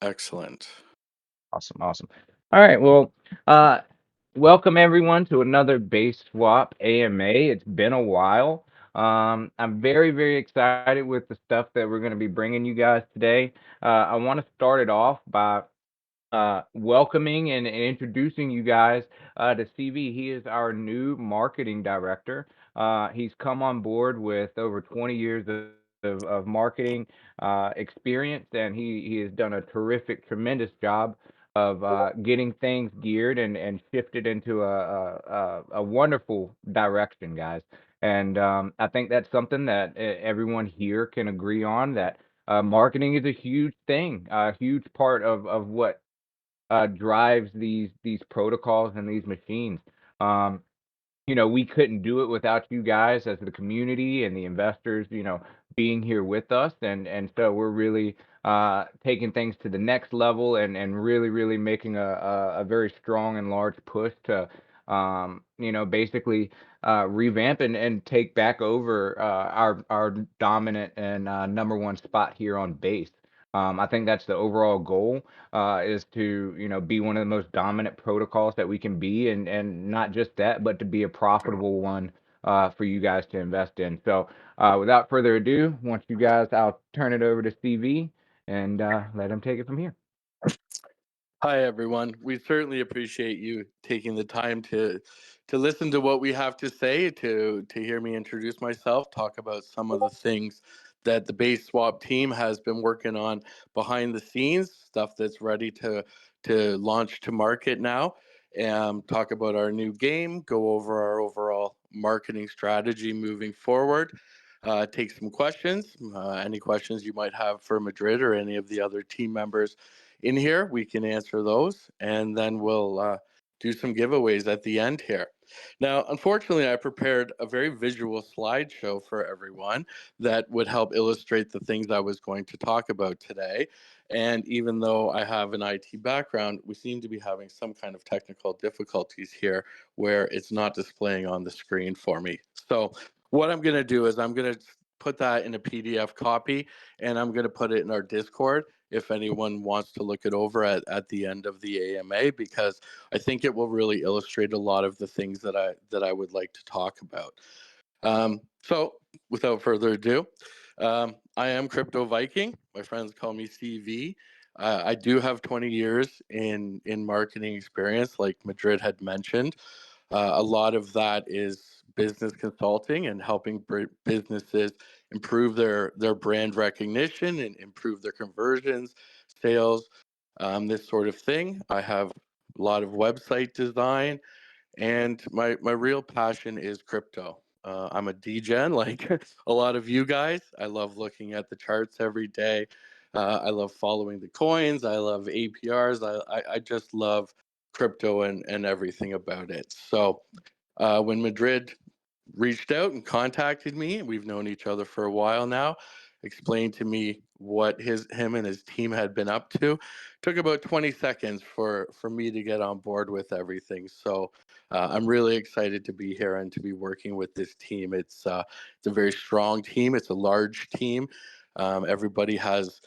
Excellent. Awesome, awesome. All right, well, uh, welcome everyone to another BaseSwap AMA. It's been a while. I'm very, very excited with the stuff that we're going to be bringing you guys today. I want to start it off by welcoming and introducing you guys to CV. He is our new marketing director. He's come on board with over 20 years of marketing experience, and he has done a terrific, tremendous job of getting things geared and shifted into a wonderful direction, guys. And I think that's something that everyone here can agree on that marketing is a huge thing, a huge part of what drives these protocols and these machines. Um, we couldn't do it without you guys as the community and the investors, being here with us, and so we're really taking things to the next level and really, really making a very strong and large push to, basically revamp and take back over our dominant and number one spot here on base. I think that's the overall goal, is to be one of the most dominant protocols that we can be, and not just that, but to be a profitable one for you guys to invest in. So without further ado, once you guys, I'll turn it over to CV and let him take it from here. Hi, everyone. We certainly appreciate you taking the time to listen to what we have to say, to hear me introduce myself, talk about some of the things that the base swap team has been working on behind the scenes, stuff that's ready to launch to market now, and talk about our new game, go over our overall marketing strategy moving forward. Take some questions, any questions you might have for Madrid or any of the other team members in here. We can answer those, and then we'll do some giveaways at the end here. Now, unfortunately, I prepared a very visual slideshow for everyone that would help illustrate the things I was going to talk about today. And even though I have an IT background, we seem to be having some kind of technical difficulties here where it's not displaying on the screen for me. So, what I'm going to do is I'm going to put that in a PDF copy and I'm going to put it in our Discord if anyone wants to look it over at the end of the AMA, because I think it will really illustrate a lot of the things that I would like to talk about. So without further ado, I am Crypto Viking. My friends call me CV. I do have 20 years in marketing experience, like Madrid had mentioned. A lot of that is business consulting and helping businesses improve their brand recognition and improve their conversions, sales, this sort of thing. I have a lot of website design, and my real passion is crypto. I'm a degen, like a lot of you guys. I love looking at the charts every day. I love following the coins. I love APRs. I just love crypto and everything about it. So when Madrid reached out and contacted me, we've known each other for a while now, explained to me what him and his team had been up to. Took about 20 seconds for me to get on board with everything. So I'm really excited to be here and to be working with this team. It's a very strong team. It's a large team. Everybody has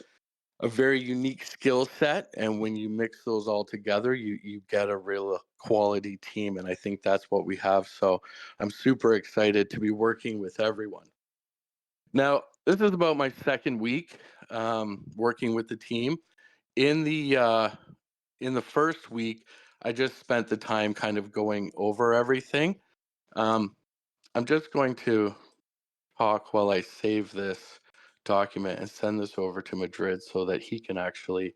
a very unique skill set, and when you mix those all together, you get a real quality team, and I think that's what we have. So I'm super excited to be working with everyone. Now, this is about my second week working with the team. In the uh, in the first week, I just spent the time kind of going over everything. Um, I'm just going to talk while I save this document and send this over to Madrid so that he can actually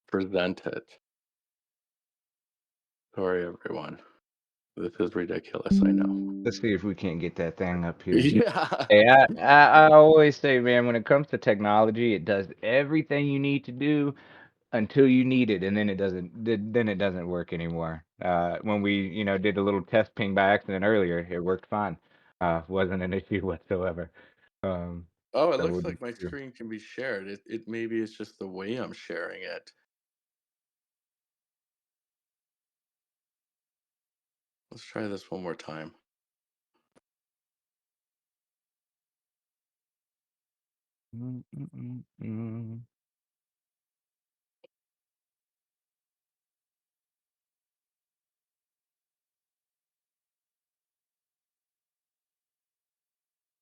present it. Sorry, everyone. This is ridiculous, I know. Let's see if we can't get that thing up here. Yeah. Hey, I always say, man, when it comes to technology, it does everything you need to do until you need it, and then it doesn't work anymore. When we, did a little test ping by accident earlier, it worked fine. Wasn't an issue whatsoever. Um, Oh, it so looks we'll like my screen can be shared. It maybe it's just the way I'm sharing it. Let's try this one more time. mm, mm, mm, mm.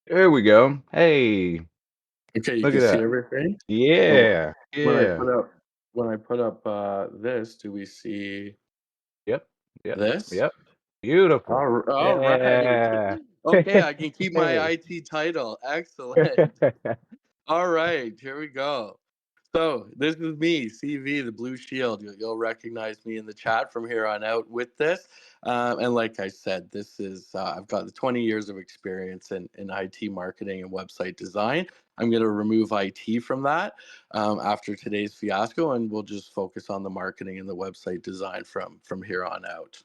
There we go. Hey, Okay, you look can at see that. everything. So Yeah, when I yeah. put up this, do we see Yep, yep, this? yep. Beautiful. All right. Yeah. Okay, I can keep my Hey. IT title. Excellent. All right, here we go. So this is me, CV, the Blue Shield. You'll recognize me in the chat from here on out with this. And like I said, this is I've got the 20 years of experience in IT marketing and website design. I'm going to remove IT from that after today's fiasco, and we'll just focus on the marketing and the website design from here on out.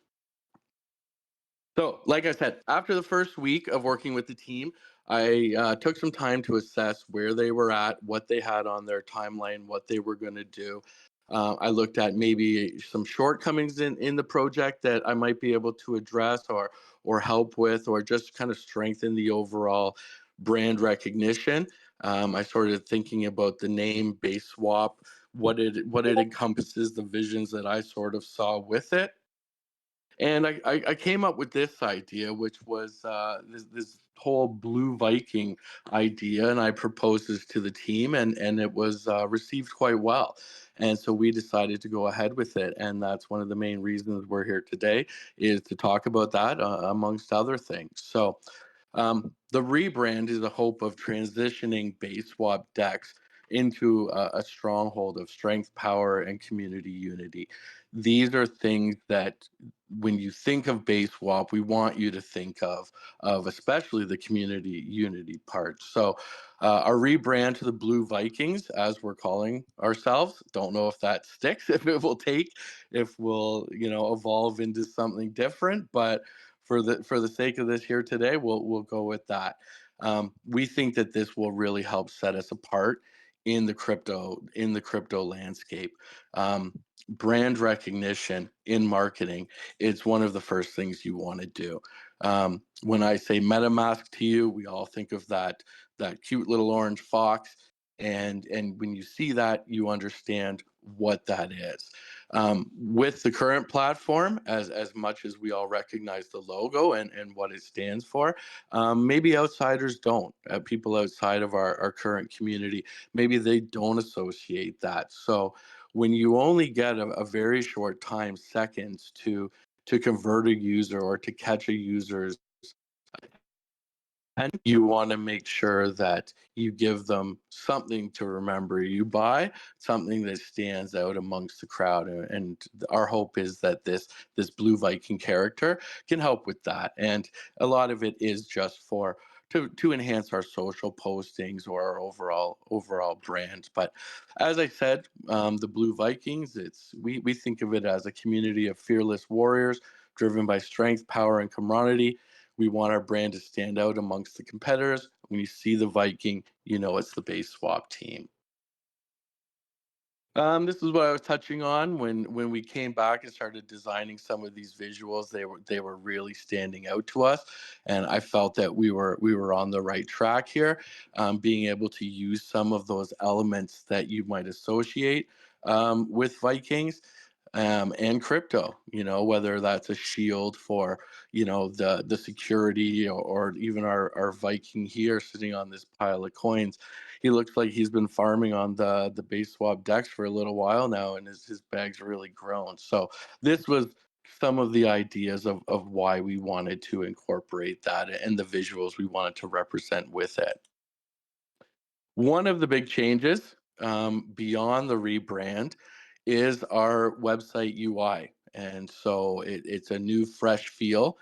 So, like I said, after the first week of working with the team, I took some time to assess where they were at, what they had on their timeline, what they were going to do. I looked at maybe some shortcomings in the project that I might be able to address or help with, or just kind of strengthen the overall brand recognition. I started thinking about the name BaseSwap, what it encompasses, the visions that I sort of saw with it, and I came up with this idea, which was this whole Blue Viking idea, and I proposed this to the team, and it was received quite well. And so we decided to go ahead with it, and that's one of the main reasons we're here today is to talk about that amongst other things. So the rebrand is a hope of transitioning base swap decks into a stronghold of strength, power, and community unity. These are things that, when you think of base swap, we want you to think of especially the community unity part. So, our rebrand to the Blue Vikings, as we're calling ourselves, don't know if that sticks, if it will take, if we'll evolve into something different, but for the sake of this here today, we'll go with that. We think that this will really help set us apart in the crypto landscape. Brand recognition in marketing, it's one of the first things you want to do. When I say MetaMask to you, we all think of that cute little orange fox, and when you see that, you understand what that is. With the current platform, as much as we all recognize the logo and what it stands for, maybe outsiders don't. People outside of our current community, maybe they don't associate that. So when you only get a very short time, seconds, to convert a user or to catch a user's, and you want to make sure that you give them something to remember you by, something that stands out amongst the crowd. And our hope is that this Blue Viking character can help with that. And a lot of it is just to enhance our social postings or our overall brand. But as I said, the Blue Vikings, we think of it as a community of fearless warriors driven by strength, power, and camaraderie. We want our brand to stand out amongst the competitors. When you see the Viking, you know it's the base swap team. This is what I was touching on when we came back and started designing some of these visuals. They were really standing out to us, and I felt that we were on the right track here, being able to use some of those elements that you might associate with Vikings and crypto. Whether that's a shield for the security, or even our Viking here sitting on this pile of coins. He looks like he's been farming on the base swap decks for a little while now, and his bag's really grown. So this was some of the ideas of why we wanted to incorporate that and the visuals we wanted to represent with it. One of the big changes beyond the rebrand is our website UI. And so it's a new, fresh feel.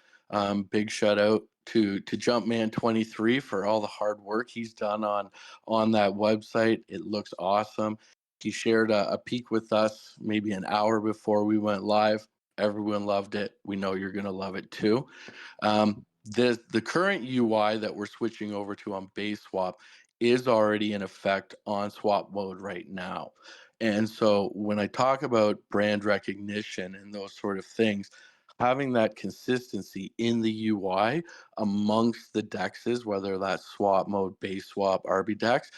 Big shout out to Jumpman23 for all the hard work he's done on that website. It looks awesome. He shared a peek with us maybe an hour before we went live. Everyone loved it. We know you're going to love it too. The current UI that we're switching over to on base swap is already in effect on swap mode right now. And so when I talk about brand recognition and those sort of things, having that consistency in the UI amongst the dexes, whether that's swap mode, base swap, RB dex,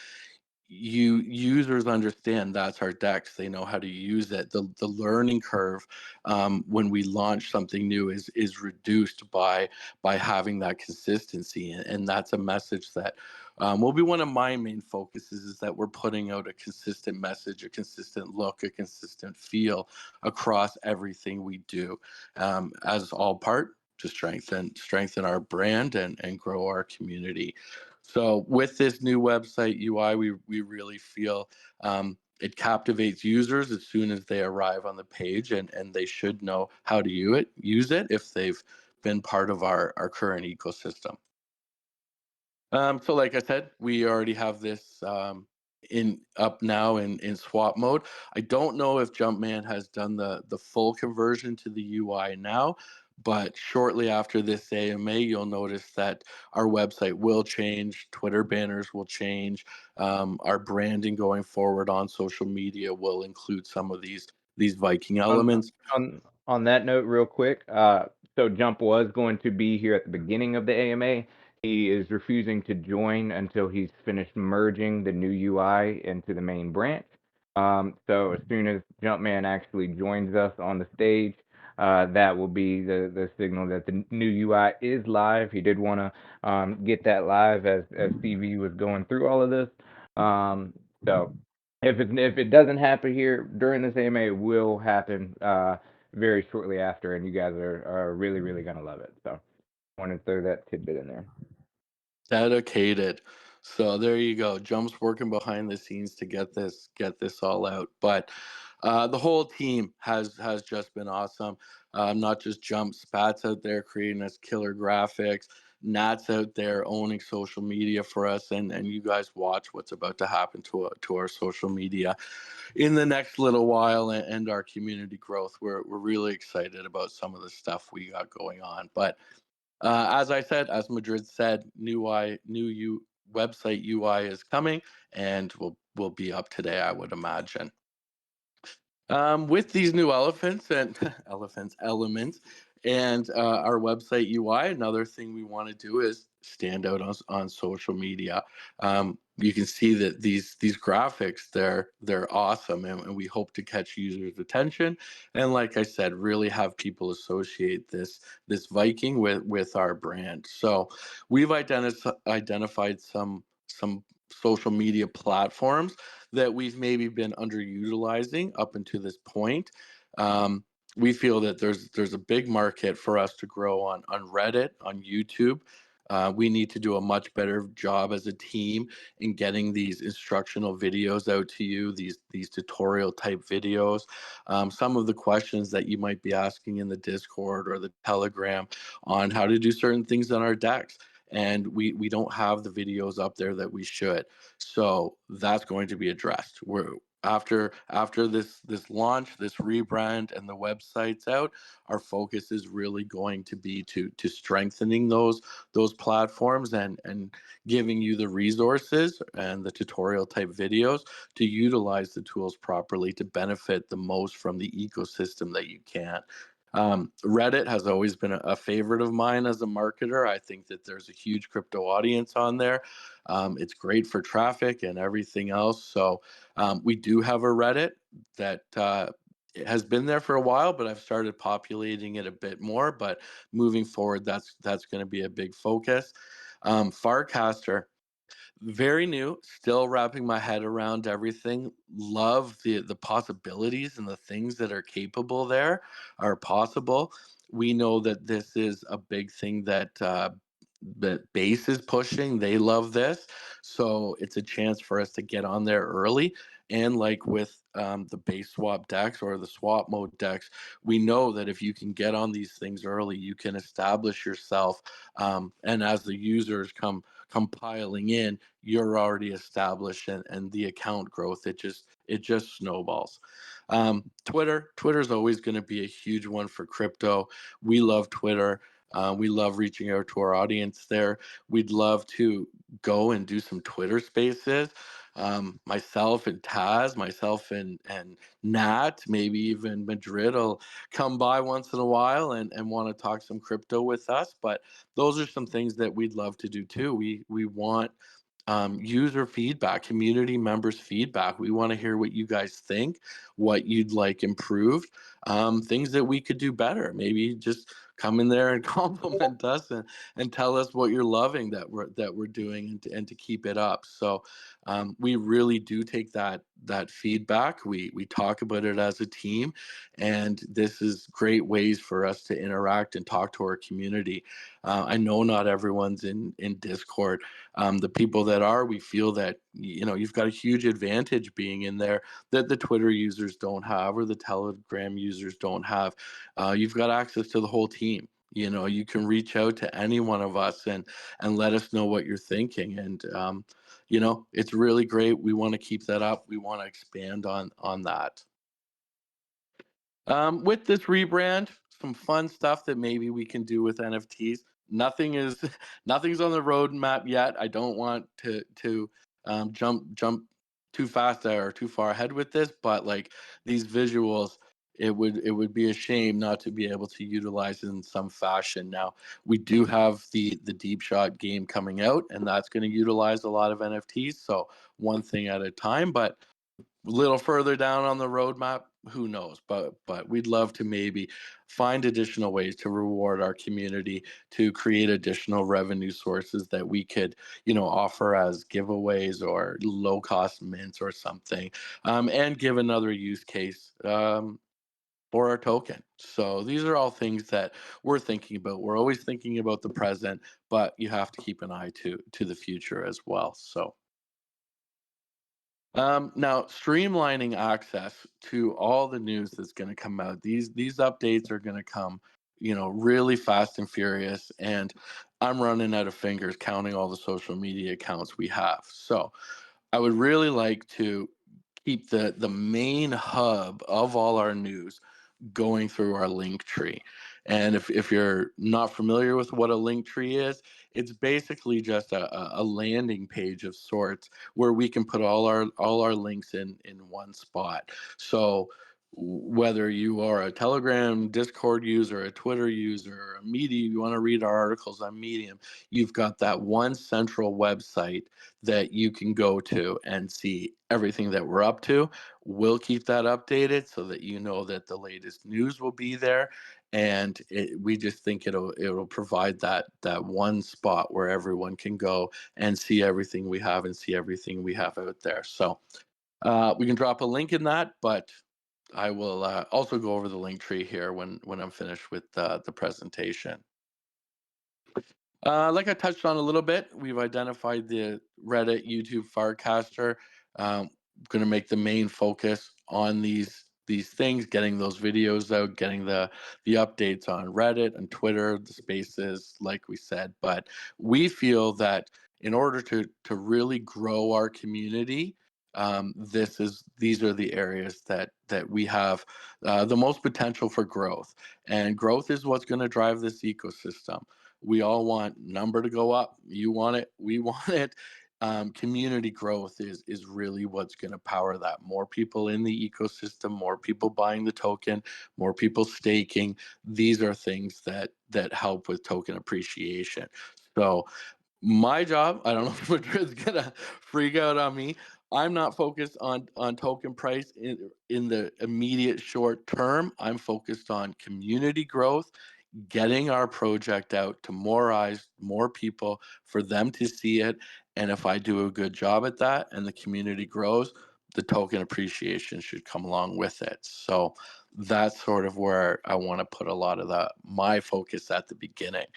users understand that's our DEX. They know how to use it. The learning curve when we launch something new is reduced by having that consistency, and that's a message that will be one of my main focuses, is that we're putting out a consistent message, a consistent look, a consistent feel across everything we do, as all part to strengthen our brand and grow our community. So with this new website UI, we really feel it captivates users as soon as they arrive on the page, and they should know how to use it if they've been part of our current ecosystem. So like I said, we already have this in up now in swap mode. I don't know if Jumpman has done the full conversion to the UI now, but shortly after this AMA, you'll notice that our website will change, Twitter banners will change, our branding going forward on social media will include some of these Viking On elements. on that note, real quick, so Jump was going to be here at the beginning of the AMA. He is refusing to join until he's finished merging the new UI into the main branch. So as soon as Jumpman actually joins us on the stage, that will be the signal that the new UI is live. He did want to get that live as CV was going through all of this. So if it doesn't happen here during this AMA, it will happen very shortly after, and you guys are really gonna love it. So I wanted to throw that tidbit in there. Dedicated. So there you go. Jump's working behind the scenes to get this all out. But the whole team has just been awesome. Not just Jump, Spats out there creating us killer graphics. Nat's out there owning social media for us, and you guys watch what's about to happen to our social media in the next little while, and our community growth. We're really excited about some of the stuff we got going on. But as I said, as Madrid said, website UI is coming, and will be up today, I would imagine. With these new elephants and elements, and our website UI, another thing we want to do is stand out on social media. You can see that these graphics, they're awesome, and we hope to catch users' attention. And like I said, really have people associate this Viking with our brand. So we've identified some social media platforms that we've maybe been underutilizing up until this point. Um, we feel that there's a big market for us to grow on Reddit, on YouTube. We need to do a much better job as a team in getting these instructional videos out to you, these tutorial type videos. Some of the questions that you might be asking in the Discord or the Telegram on how to do certain things on our decks. And we don't have the videos up there that we should. So that's going to be addressed. We're after this launch, this rebrand, and the website's out, our focus is really going to be to strengthening those platforms, and giving you the resources and the tutorial type videos to utilize the tools properly to benefit the most from the ecosystem that you can. Reddit has always been a favorite of mine as a marketer. I think that there's a huge crypto audience on there. It's great for traffic and everything else. So we do have a Reddit that it has been there for a while, but I've started populating it a bit more. But moving forward, that's going to be a big focus. Farcaster, very new, still wrapping my head around everything. Love the possibilities and the things that are capable there are possible. We know that this is a big thing that Base is pushing. They love this, so it's a chance for us to get on there early. And like with the base swap decks or the swap mode decks, we know that if you can get on these things early, you can establish yourself. And as the users come piling in, you're already established, and the account growth, it just snowballs. Twitter's always going to be a huge one for crypto. We love Twitter. We love reaching out to our audience there. We'd love to go and do some Twitter spaces. Myself and Taz, myself and Nat, maybe even Madrid will come by once in a while and want to talk some crypto with us. But those are some things that we'd love to do too. We want user feedback, community members' feedback. We want to hear what you guys think, what you'd like improved, things that we could do better. Maybe just come in there and compliment us and tell us what you're loving that we're doing and to keep it up. So we really do take that feedback. We talk about it as a team, and this is great ways for us to interact and talk to our community. I know not everyone's in Discord. The people that are, we feel that you've got a huge advantage being in there that the Twitter users don't have or the Telegram users don't have. You've got access to the whole team. You can reach out to any one of us and let us know what you're thinking. And it's really great. We want to keep that up. We want to expand on that. With this rebrand, some fun stuff that maybe we can do with NFTs. Nothing is nothing's on the roadmap yet. I don't want to jump too fast or too far ahead with this, but like these visuals, it would be a shame not to be able to utilize it in some fashion. Now we do have the Deep Shot game coming out, and that's going to utilize a lot of NFTs. So one thing at a time, but a little further down on the roadmap, who knows? But we'd love to maybe find additional ways to reward our community, to create additional revenue sources that we could offer as giveaways or low cost mints or something, and give another use case for our token. So these are all things that we're thinking about. We're always thinking about the present, but you have to keep an eye to the future as well. So now, streamlining access to all the news that's going to come out. These updates are going to come, really fast and furious. And I'm running out of fingers counting all the social media accounts we have. So I would really like to keep the main hub of all our news going through our link tree. And if you're not familiar with what a link tree is, it's basically just a landing page of sorts where we can put all our links in one spot. So whether you are a Telegram, Discord user, a Twitter user, a Medium, you want to read our articles on Medium, you've got that one central website that you can go to and see everything that we're up to. We'll keep that updated so that you know that the latest news will be there, and we just think it'll provide that one spot where everyone can go and see everything we have and see everything we have out there. So we can drop a link in that, but I will also go over the link tree here when I'm finished with the presentation. Like I touched on a little bit, we've identified the Reddit, YouTube, Firecaster. Going to make the main focus on these things, getting those videos out, getting the updates on Reddit and Twitter, the spaces, like we said. But we feel that in order to really grow our community, these are the areas that we have the most potential for growth, and growth is what's going to drive this ecosystem. We all want number to go up. You want it, we want it. Community growth is really what's going to power that. More people in the ecosystem, more people buying the token, more people staking. These are things that help with token appreciation. So my job, I don't know if Madrid's gonna freak out on me. I'm not focused on token price in the immediate short term. I'm focused on community growth, getting our project out to more eyes, more people, for them to see it. And if I do a good job at that and the community grows, the token appreciation should come along with it. So that's sort of where I want to put a lot of my focus at the beginning.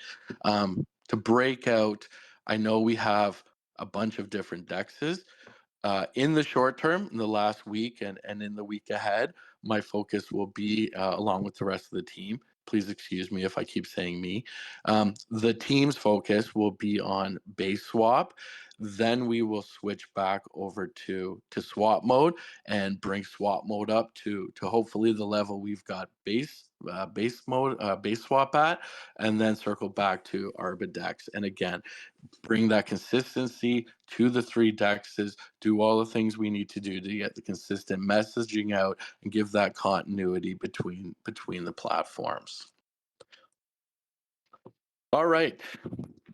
To break out, I know we have a bunch of different dexes. In the short term, in the last week and in the week ahead, my focus will be, along with the rest of the team. Please excuse me if I keep saying me. The team's focus will be on base swap. Then we will switch back over to swap mode and bring swap mode up to hopefully the level we've got base swap at, and then circle back to Arbidex. And again, bring that consistency to the three dexes, do all the things we need to do to get the consistent messaging out and give that continuity between the platforms. All right.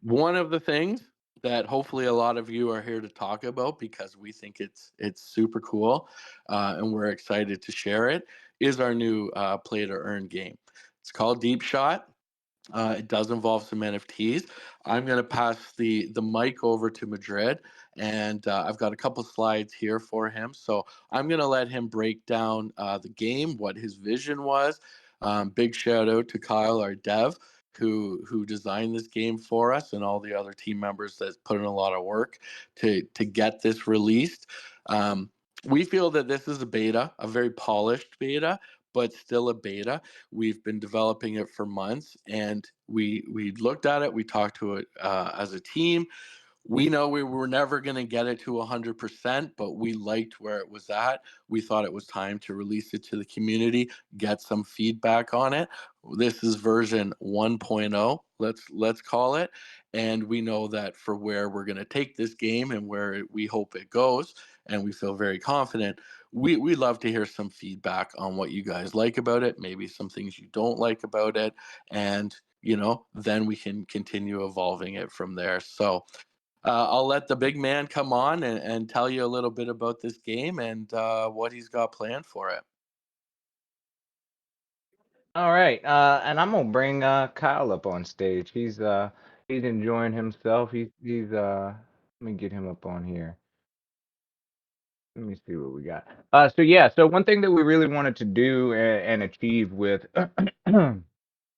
One of the things that hopefully a lot of you are here to talk about because we think it's super cool, and we're excited to share it. Is our new play to earn game. It's called Deep Shot. It does involve some NFTs. I'm going to pass the mic over to Madrid, and I've got a couple slides here for him. So I'm going to let him break down the game, what his vision was. Big shout out to Kyle, our dev, who designed this game for us, and all the other team members that put in a lot of work to get this released. Um, we feel that this is a beta, a very polished beta, but still a beta. We've been developing it for months, and we looked at it. We talked to it as a team. We know we were never going to get it to 100%, but we liked where it was at. We thought it was time to release it to the community, get some feedback on it. This is version 1.0, let's call it, and we know that for where we're going to take this game and where we hope it goes, and we feel very confident. We love to hear some feedback on what you guys like about it, maybe some things you don't like about it, and then we can continue evolving it from there. So I'll let the big man come on and tell you a little bit about this game and what he's got planned for it. All right, and I'm gonna bring Kyle up on stage. He's enjoying himself. He's let me get him up on here. Let me see what we got. So yeah, so one thing that we really wanted to do and achieve with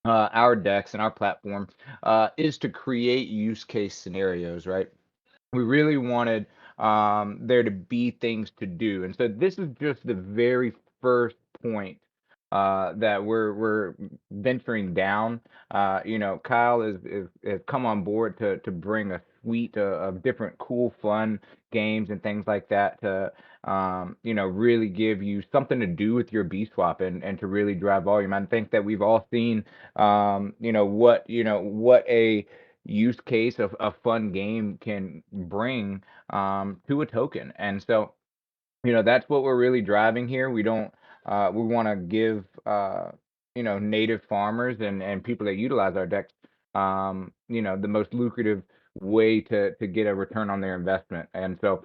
our decks and our platform is to create use case scenarios, right? We really wanted there to be things to do, and so this is just the very first point that we're venturing down. Kyle has come on board to bring a suite of different cool, fun games and things like that to really give you something to do with your B swap and to really drive volume. I think that we've all seen what a use case of a fun game can bring to a token. And so, that's what we're really driving here. We don't, we want to give, native farmers and people that utilize our decks, the most lucrative way to get a return on their investment. And so,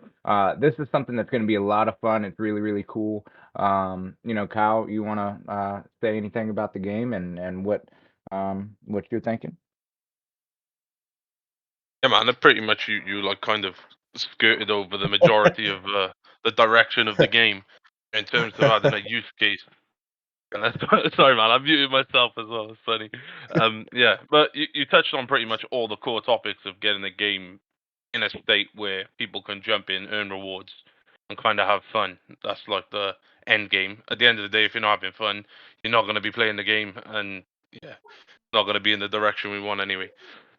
this is something that's going to be a lot of fun. It's really, really cool. Kyle, you want to say anything about the game and what you're thinking? Yeah, man. Pretty much you like kind of skirted over the majority of the direction of the game in terms of adding a use case. And that's, sorry, man. I muted myself as well. It's funny. Yeah, but you touched on pretty much all the core topics of getting the game in a state where people can jump in, earn rewards, and kind of have fun. That's like the end game. At the end of the day, if you're not having fun, you're not going to be playing the game, and yeah, not going to be in the direction we want anyway.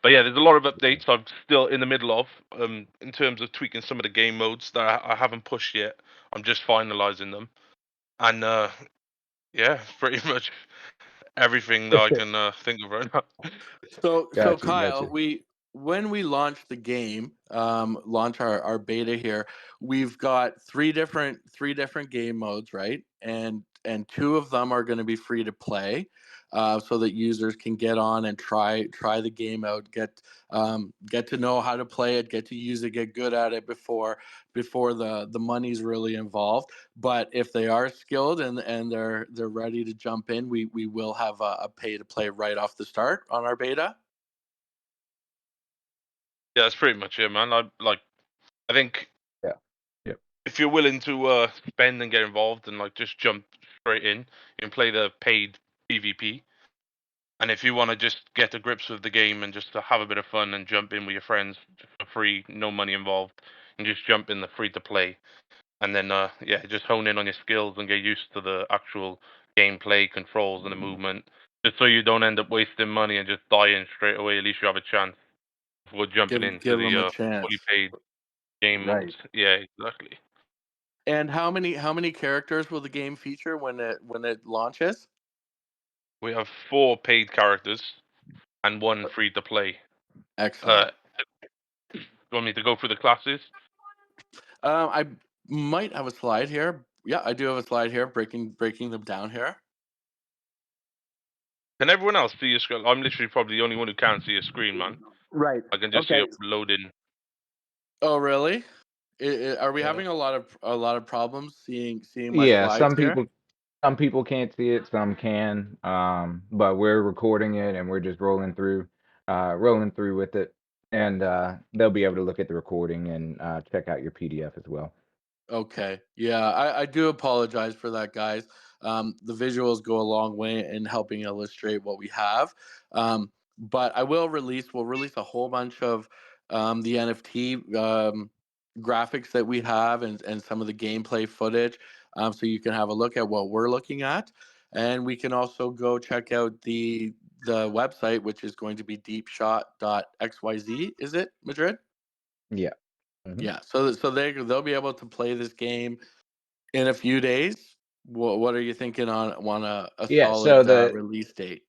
But yeah, there's a lot of updates I'm still in the middle of in terms of tweaking some of the game modes that I haven't pushed yet. I'm just finalizing them, and yeah, pretty much everything that I can think of right now. So Gotcha, Kyle, gotcha. we when we launch the game, launch our beta here, we've got three different game modes, right? And two of them are going to be free to play, so that users can get on and try the game out, get to know how to play it, get to use it, get good at it before the money's really involved. But if they are skilled and they're ready to jump in, we will have a pay to play right off the start on our beta. Yeah, that's pretty much it, man. I think Yeah. Yep. if you're willing to spend and get involved and like just jump straight in, you can play the paid PvP. And if you want to just get to grips with the game and just to have a bit of fun and jump in with your friends for free, no money involved, and just jump in the free to play, and then yeah, just hone in on your skills and get used to the actual gameplay controls and the movement, just so you don't end up wasting money and just dying straight away. At least you have a chance before jumping into Give them a the chance, fully paid game modes. right? Yeah, exactly. And how many characters will the game feature when it launches? We have 4 paid characters and one free to play. Excellent. Uh, you want me to go through the classes? I might have a slide here. Yeah, I do have a slide here, breaking them down here. Can everyone else see your screen? I'm literally probably the only one who can't see your screen, man. Right. I can just see Okay. it loading. Oh, really? Are we Yeah. having a lot of problems seeing my Yeah, slides here? some people can't see it, some can. But we're recording it and we're just rolling through with it. And they'll be able to look at the recording and check out your PDF as well. Okay. Yeah, I do apologize for that, guys. The visuals go a long way in helping illustrate what we have. But we'll release a whole bunch of the NFT graphics that we have and some of the gameplay footage, so you can have a look at what we're looking at. And we can also go check out the website, which is going to be deepshot.xyz. Is it, Madrid? Yeah. Hmm. Yeah. So they'll be able to play this game in a few days. What are you thinking on a Yeah, so solid the release date?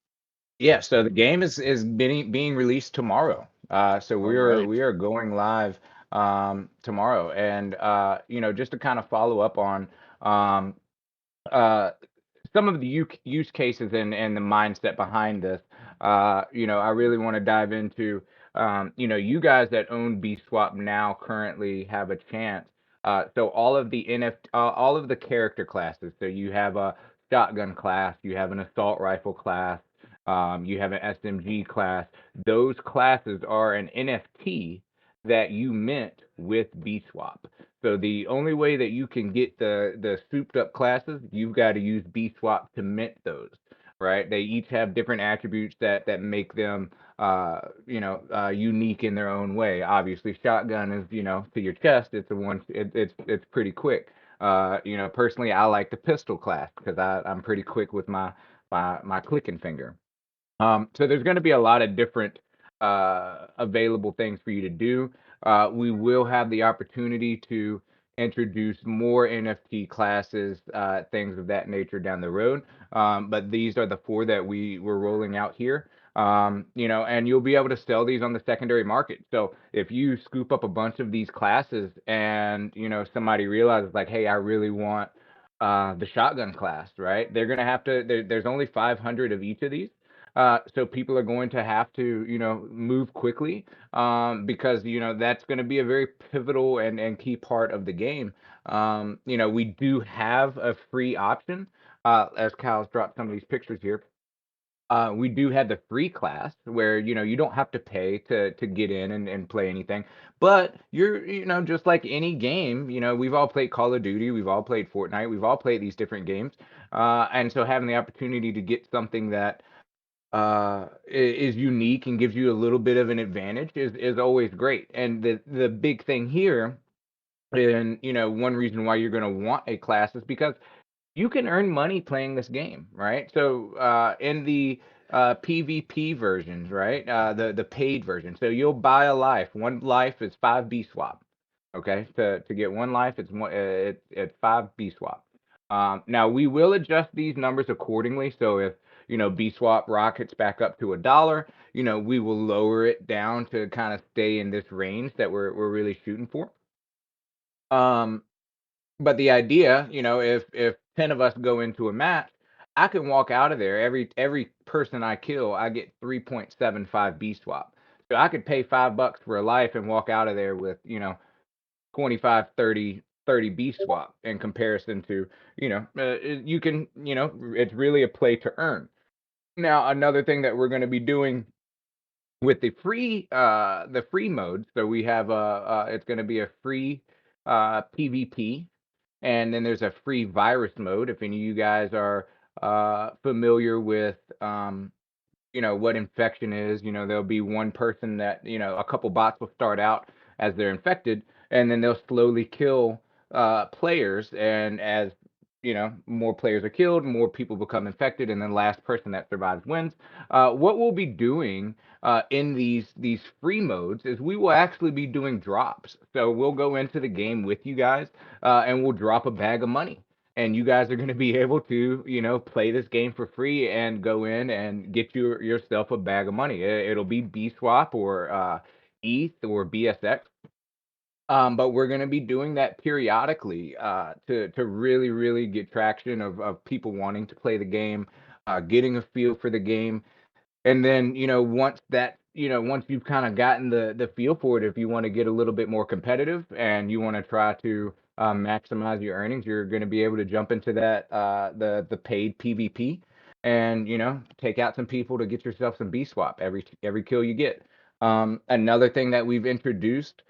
Yeah, so the game is being released tomorrow. So All we right. are going live tomorrow, and just to kind of follow up on um, uh, some of the use cases and the mindset behind this. I really want to dive into, you guys that own BSwap now currently have a chance. So all of the all of the character classes. So you have a shotgun class, you have an assault rifle class, you have an SMG class. Those classes are an NFT that you mint with BSwap. So the only way that you can get the souped up classes, you've got to use BSwap to mint those, right? They each have different attributes that make them unique in their own way. Obviously, shotgun is, to your chest, it's it's pretty quick. Personally, I like the pistol class because I'm pretty quick with my clicking finger. So there's going to be a lot of different available things for you to do. We will have the opportunity to introduce more NFT classes, things of that nature down the road. But these are the four that we were rolling out here. And you'll be able to sell these on the secondary market. So if you scoop up a bunch of these classes and somebody realizes like, hey, I really want the shotgun class, right? They're gonna have to. There's only 500 of each of these. So people are going to have to, move quickly, because that's going to be a very pivotal and key part of the game. We do have a free option, as Kyle's dropped some of these pictures here. We do have the free class where you don't have to pay to get in and play anything, but you're just like any game. We've all played Call of Duty, we've all played Fortnite, we've all played these different games, and so having the opportunity to get something that is unique and gives you a little bit of an advantage is always great. And the big thing here, and one reason why you're going to want a class is because you can earn money playing this game, right? So in the PvP versions, right? The paid version. So you'll buy a life. One life is 5 swap. Okay, to get one life, it's 5 swap. Now we will adjust these numbers accordingly. So if B swap rockets back up to $1, we will lower it down to kind of stay in this range that we're really shooting for. Um, but the idea, if 10 of us go into a match, I can walk out of there. Every person I kill, I get 3.75 B swap. So I could pay $5 for a life and walk out of there with 25, 30 B swap in comparison to you can it's really a play to earn. Now another thing that we're going to be doing with the free mode, so we have it's going to be a free PvP, and then there's a free virus mode. If any of you guys are familiar with what infection is, there'll be one person that, a couple bots will start out as they're infected, and then they'll slowly kill players. And as more players are killed, more people become infected, and then last person that survives wins. What we'll be doing in these free modes is we will actually be doing drops. So we'll go into the game with you guys, and we'll drop a bag of money, and you guys are going to be able to play this game for free and go in and get yourself a bag of money. It'll be BSwap or ETH or BSX. But we're going to be doing that periodically, to really really get traction of people wanting to play the game, getting a feel for the game. And then once that once you've kind of gotten the feel for it, if you want to get a little bit more competitive and you want to try to maximize your earnings, you're going to be able to jump into that the paid PvP, and take out some people to get yourself some BSwap every kill you get. Another thing that we've introduced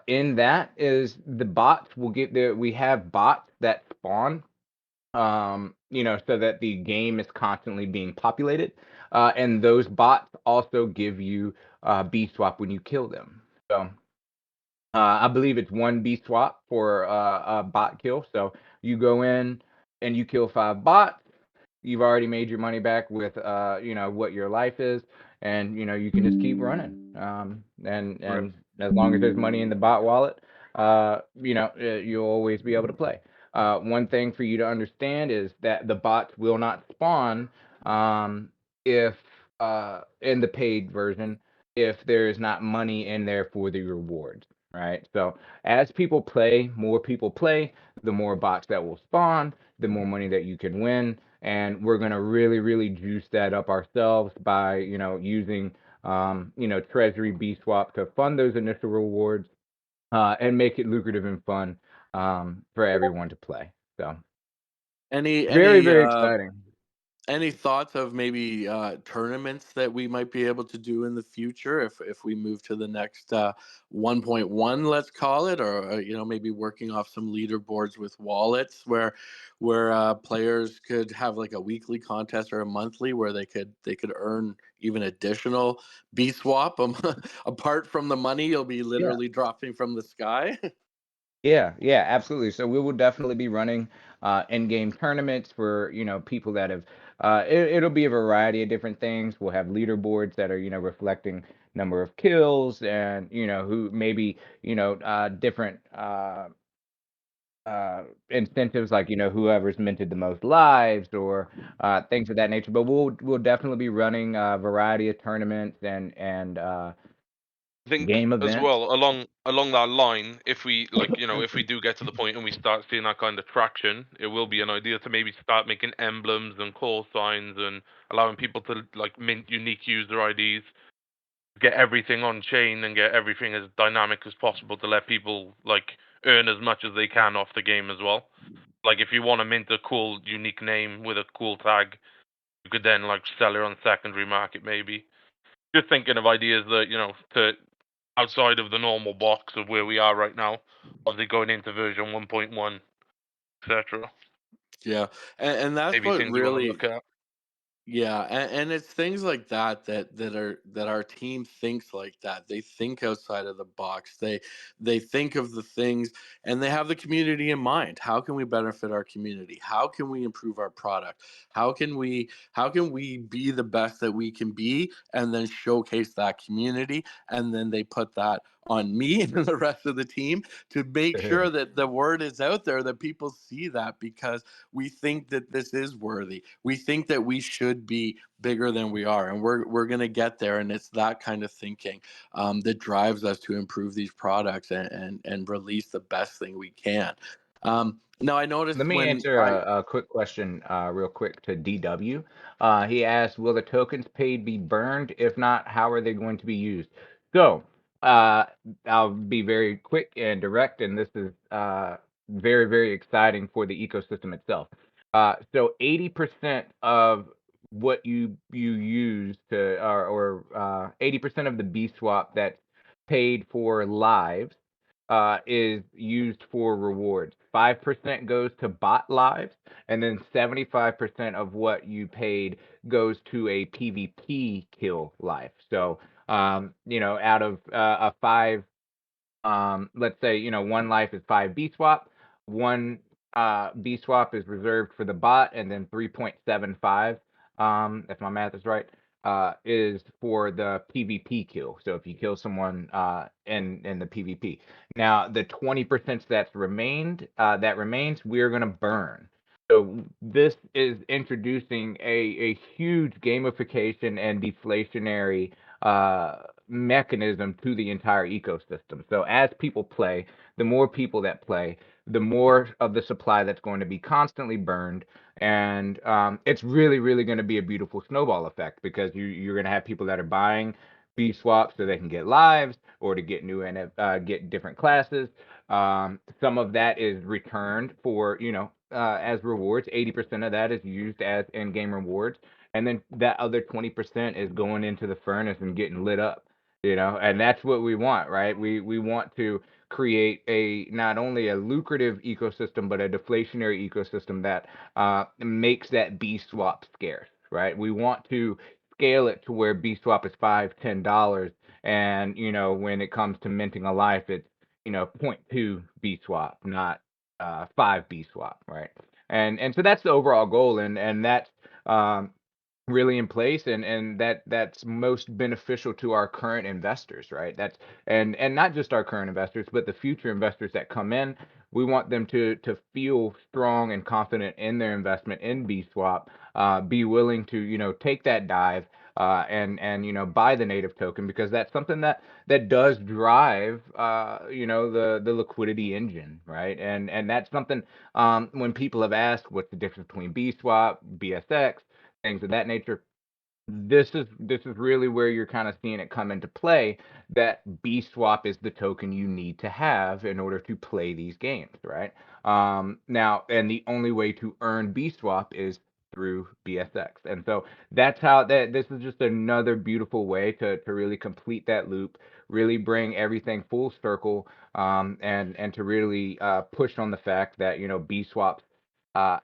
in that is the bots will get there. We have bots that spawn, so that the game is constantly being populated. And those bots also give you BSwap when you kill them. So I believe it's one BSwap for a bot kill. So you go in and you kill 5 bots. You've already made your money back with what your life is, and you can just keep running. And as long as there's money in the bot wallet, you'll always be able to play. One thing for you to understand is that the bots will not spawn if in the paid version, if there is not money in there for the rewards, right? So as people play, more people play, the more bots that will spawn, the more money that you can win. And we're going to really, really juice that up ourselves by, using, Treasury BSwap to fund those initial rewards, and make it lucrative and fun for everyone to play. So Any very, any very uh, exciting. any thoughts of maybe tournaments that we might be able to do in the future if we move to the next 1.1, let's call it, or maybe working off some leaderboards with wallets where players could have like a weekly contest or a monthly where they could earn even additional B swap apart from the money you'll be Yeah. literally dropping from the sky. Yeah, absolutely. So we will definitely be running in-game tournaments for people that have. It'll be a variety of different things. We'll have leaderboards that are reflecting number of kills, and who maybe different incentives, like whoever's minted the most lives, or things of that nature. But we'll definitely be running a variety of tournaments and I think game as events. well along that line, if we if we do get to the point and we start seeing that kind of traction, it will be an idea to maybe start making emblems and call signs and allowing people to like mint unique user IDs, get everything on chain and get everything as dynamic as possible to let people like earn as much as they can off the game as well. Like if you want to mint a cool unique name with a cool tag, you could then like sell it on secondary market maybe. Just thinking of ideas that to outside of the normal box of where we are right now, obviously going into version 1.1, etc. Yeah, and that's Maybe what things we want to really. look at. Yeah, and it's things like that our team thinks like that. They think outside of the box. They think of the things, and they have the community in mind. How can we benefit our community? How can we improve our product? How can we be the best that we can be, and then showcase that community? And then they put that on me and the rest of the team to make sure that the word is out there, that people see that, because we think that this is worthy. We think that we should be bigger than we are, and we're gonna get there. And it's that kind of thinking that drives us to improve these products and release the best thing we can. Now, I Let noticed me when answer I a quick question real quick to DW. He asked, will the tokens paid be burned? If not, how are they going to be used? So, uh, I'll be very quick and direct, and this is very, very exciting for the ecosystem itself. So 80% of what you use to, or 80% of the B swap that's paid for lives is used for rewards. 5% goes to bot lives, and then 75% of what you paid goes to a PvP kill life. So, out of a 5, let's say, one life is 5 B swap, one B swap is reserved for the bot, and then 3.75, if my math is right, is for the PvP kill. So if you kill someone in the PvP. Now the 20% that remains, we're gonna burn. So this is introducing a huge gamification and deflationary mechanism to the entire ecosystem. So as people play, the more people that play, the more of the supply that's going to be constantly burned, and it's really, really going to be a beautiful snowball effect, because you're going to have people that are buying BSwap so they can get lives or to get get different classes. Some of that is returned for, as rewards. 80% of that is used as in-game rewards, and then that other 20% is going into the furnace and getting lit up. And that's what we want, right? We want to create a not only a lucrative ecosystem but a deflationary ecosystem that makes that BSwap scarce, right? We want to scale it to where BSwap is $5, $10, and when it comes to minting a life, it's 0.2 BSwap, not 5 BSwap, right? And so that's the overall goal, and that's um, really in place, and that's most beneficial to our current investors, right? That's and not just our current investors but the future investors that come in. We want them to feel strong and confident in their investment in BSwap, be willing to take that dive, and buy the native token, because that's something that does drive the liquidity engine, right? And that's something, when people have asked what's the difference between BSwap, BSX, things of that nature, this is really where you're kind of seeing it come into play, that BSwap is the token you need to have in order to play these games, right? Now, and the only way to earn BSwap is through BSX. And so that's how that this is just another beautiful way to really complete that loop, really bring everything full circle, and to really push on the fact that BSwap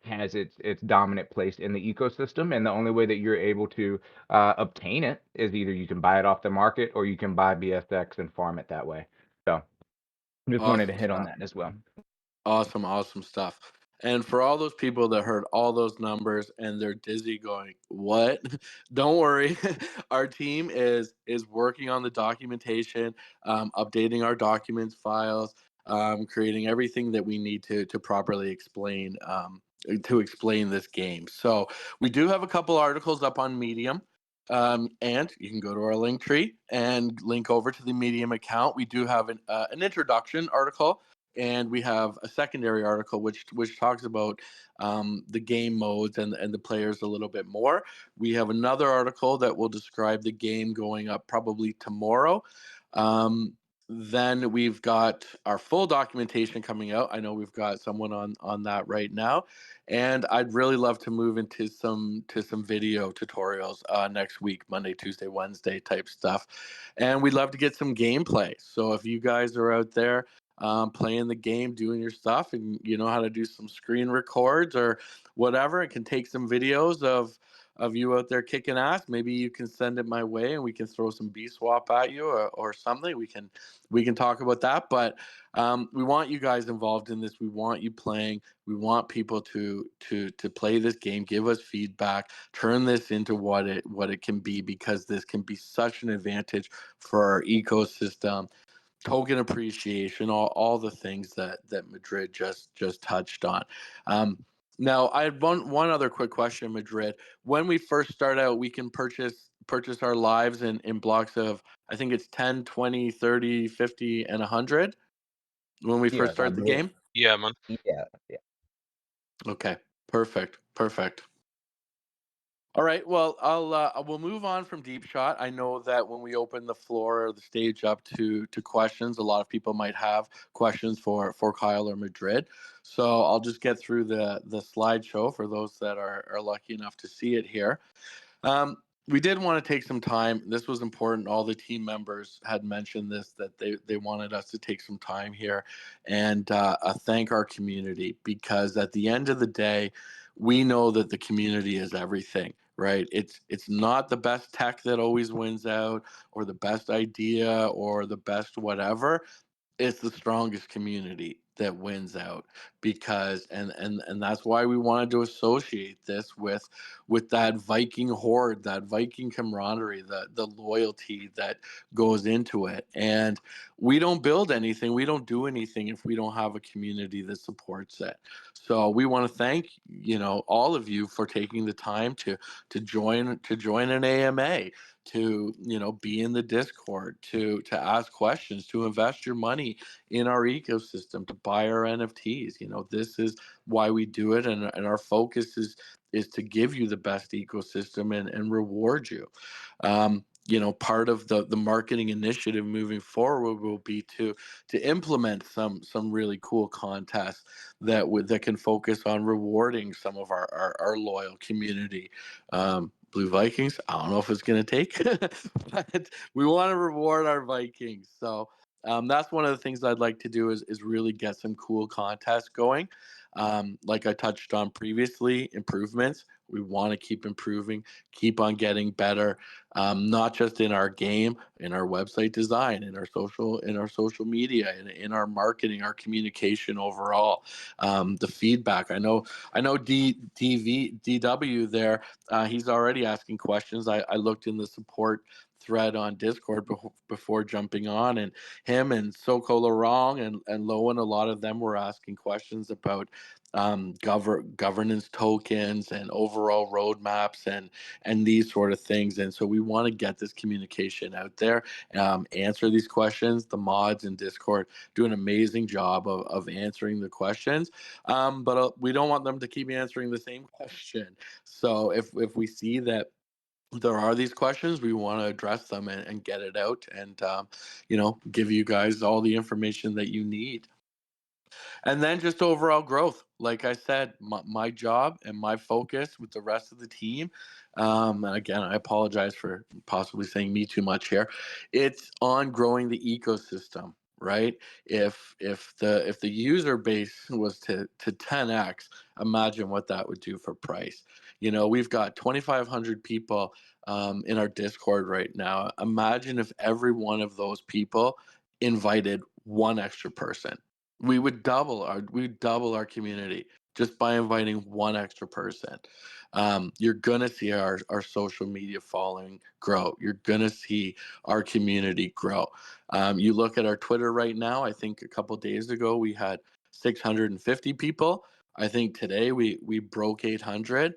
has its dominant place in the ecosystem, and the only way that you're able to obtain it is either you can buy it off the market or you can buy BSX and farm it that way. So just wanted to Awesome hit on stuff. that as well. Awesome stuff. And for all those people that heard all those numbers and they're dizzy going, "What?" Don't worry. Our team is working on the documentation, updating our documents files, creating everything that we need to properly explain this game. So we do have a couple articles up on Medium. And you can go to our link tree and link over to the Medium account. We do have an introduction article, and we have a secondary article which talks about the game modes and the players a little bit more. We have another article that will describe the game going up probably tomorrow. Um, then we've got our full documentation coming out. I know we've got someone on that right now, and I'd really love to move into some video tutorials next week, Monday, Tuesday, Wednesday type stuff, and we'd love to get some gameplay. So if you guys are out there playing the game, doing your stuff, and you know how to do some screen records or whatever, it can take some videos of you out there kicking ass. Maybe you can send it my way, and we can throw some B swap at you or something. We can talk about that. But we want you guys involved in this. We want you playing. We want people to play this game, give us feedback, turn this into what it can be, because this can be such an advantage for our ecosystem, token appreciation, all the things that Madrid just touched on. Now, I had one other quick question, Madrid. When we first start out, we can purchase our lives in blocks of, I think it's 10, 20, 30, 50, and 100 when we first Yes, I start the believe. game. Yeah, man. Yeah, yeah. Okay, perfect. All right. Well, we'll move on from deep shot. I know that when we open the floor or the stage up to questions, a lot of people might have questions for Kyle or Madrid. So I'll just get through the slideshow for those that are lucky enough to see it here. Um, we did want to take some time. This was important. All the team members had mentioned this, that they wanted us to take some time here and thank our community, because at the end of the day, we know that the community is everything, right? It's not the best tech that always wins out, or the best idea, or the best whatever. It's the strongest community that wins out, because and that's why we wanted to associate this with that Viking horde, that Viking camaraderie, the loyalty that goes into it. And we don't build anything, we don't do anything if we don't have a community that supports it. So we want to thank all of you for taking the time to join an AMA, to be in the Discord, to ask questions, to invest your money in our ecosystem, to buy our NFTs. This is why we do it, and our focus is to give you the best ecosystem and reward you. part of the marketing initiative moving forward will be to implement some really cool contests that can focus on rewarding some of our loyal community. Blue Vikings, I don't know if it's going to take, but we want to reward our Vikings. So that's one of the things I'd like to do is really get some cool contests going. Like I touched on previously, improvements. We want to keep improving, keep on getting better, not just in our game, in our website design, in our social media, in our marketing, our communication overall. The feedback. I know DW there. He's already asking questions. I looked in the support thread on Discord before jumping on, and him and Soko Larong and Lowen, a lot of them were asking questions about governance tokens and overall roadmaps and these sort of things. And so we want to get this communication out there, answer these questions. The mods in Discord do an amazing job of answering the questions, but we don't want them to keep answering the same question. So if we see that there are these questions, we want to address them and get it out, and give you guys all the information that you need. And then just overall growth. Like I said, my job and my focus with the rest of the team, and again, I apologize for possibly saying me too much here. It's on growing the ecosystem, right? If the user base was to 10x, imagine what that would do for price. We've got 2,500 people in our Discord right now. Imagine if every one of those people invited one extra person. We would double our community just by inviting one extra person. You're gonna see our social media following grow. You're gonna see our community grow. You look at our Twitter right now. I think a couple days ago we had 650 people. I think today we broke 800.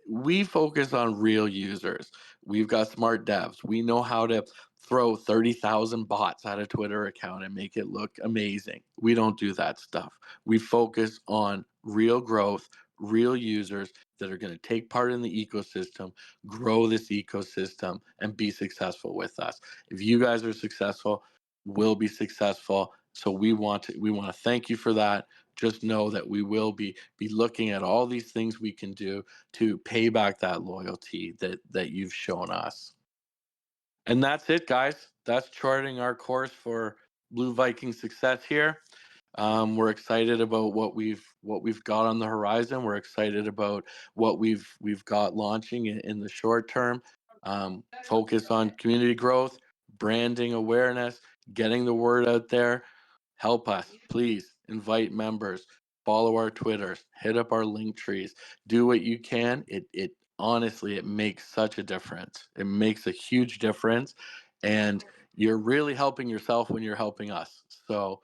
We focus on real users. We've got smart devs. We know how to throw 30,000 bots at a Twitter account and make it look amazing. We don't do that stuff. We focus on real growth, real users that are going to take part in the ecosystem, grow this ecosystem, and be successful with us. If you guys are successful, we'll be successful. So we want to thank you for that. Just know that we will be looking at all these things we can do to pay back that loyalty that you've shown us. And that's it, guys. That's charting our course for Blue Viking success here. We're excited about what we've got on the horizon. We're excited about what we've got launching in the short term. Focus on community growth, branding awareness, getting the word out there. Help us, please. Invite members, follow our Twitters, hit up our link trees, do what you can. It honestly, it makes such a difference. It makes a huge difference, and you're really helping yourself when you're helping us. So,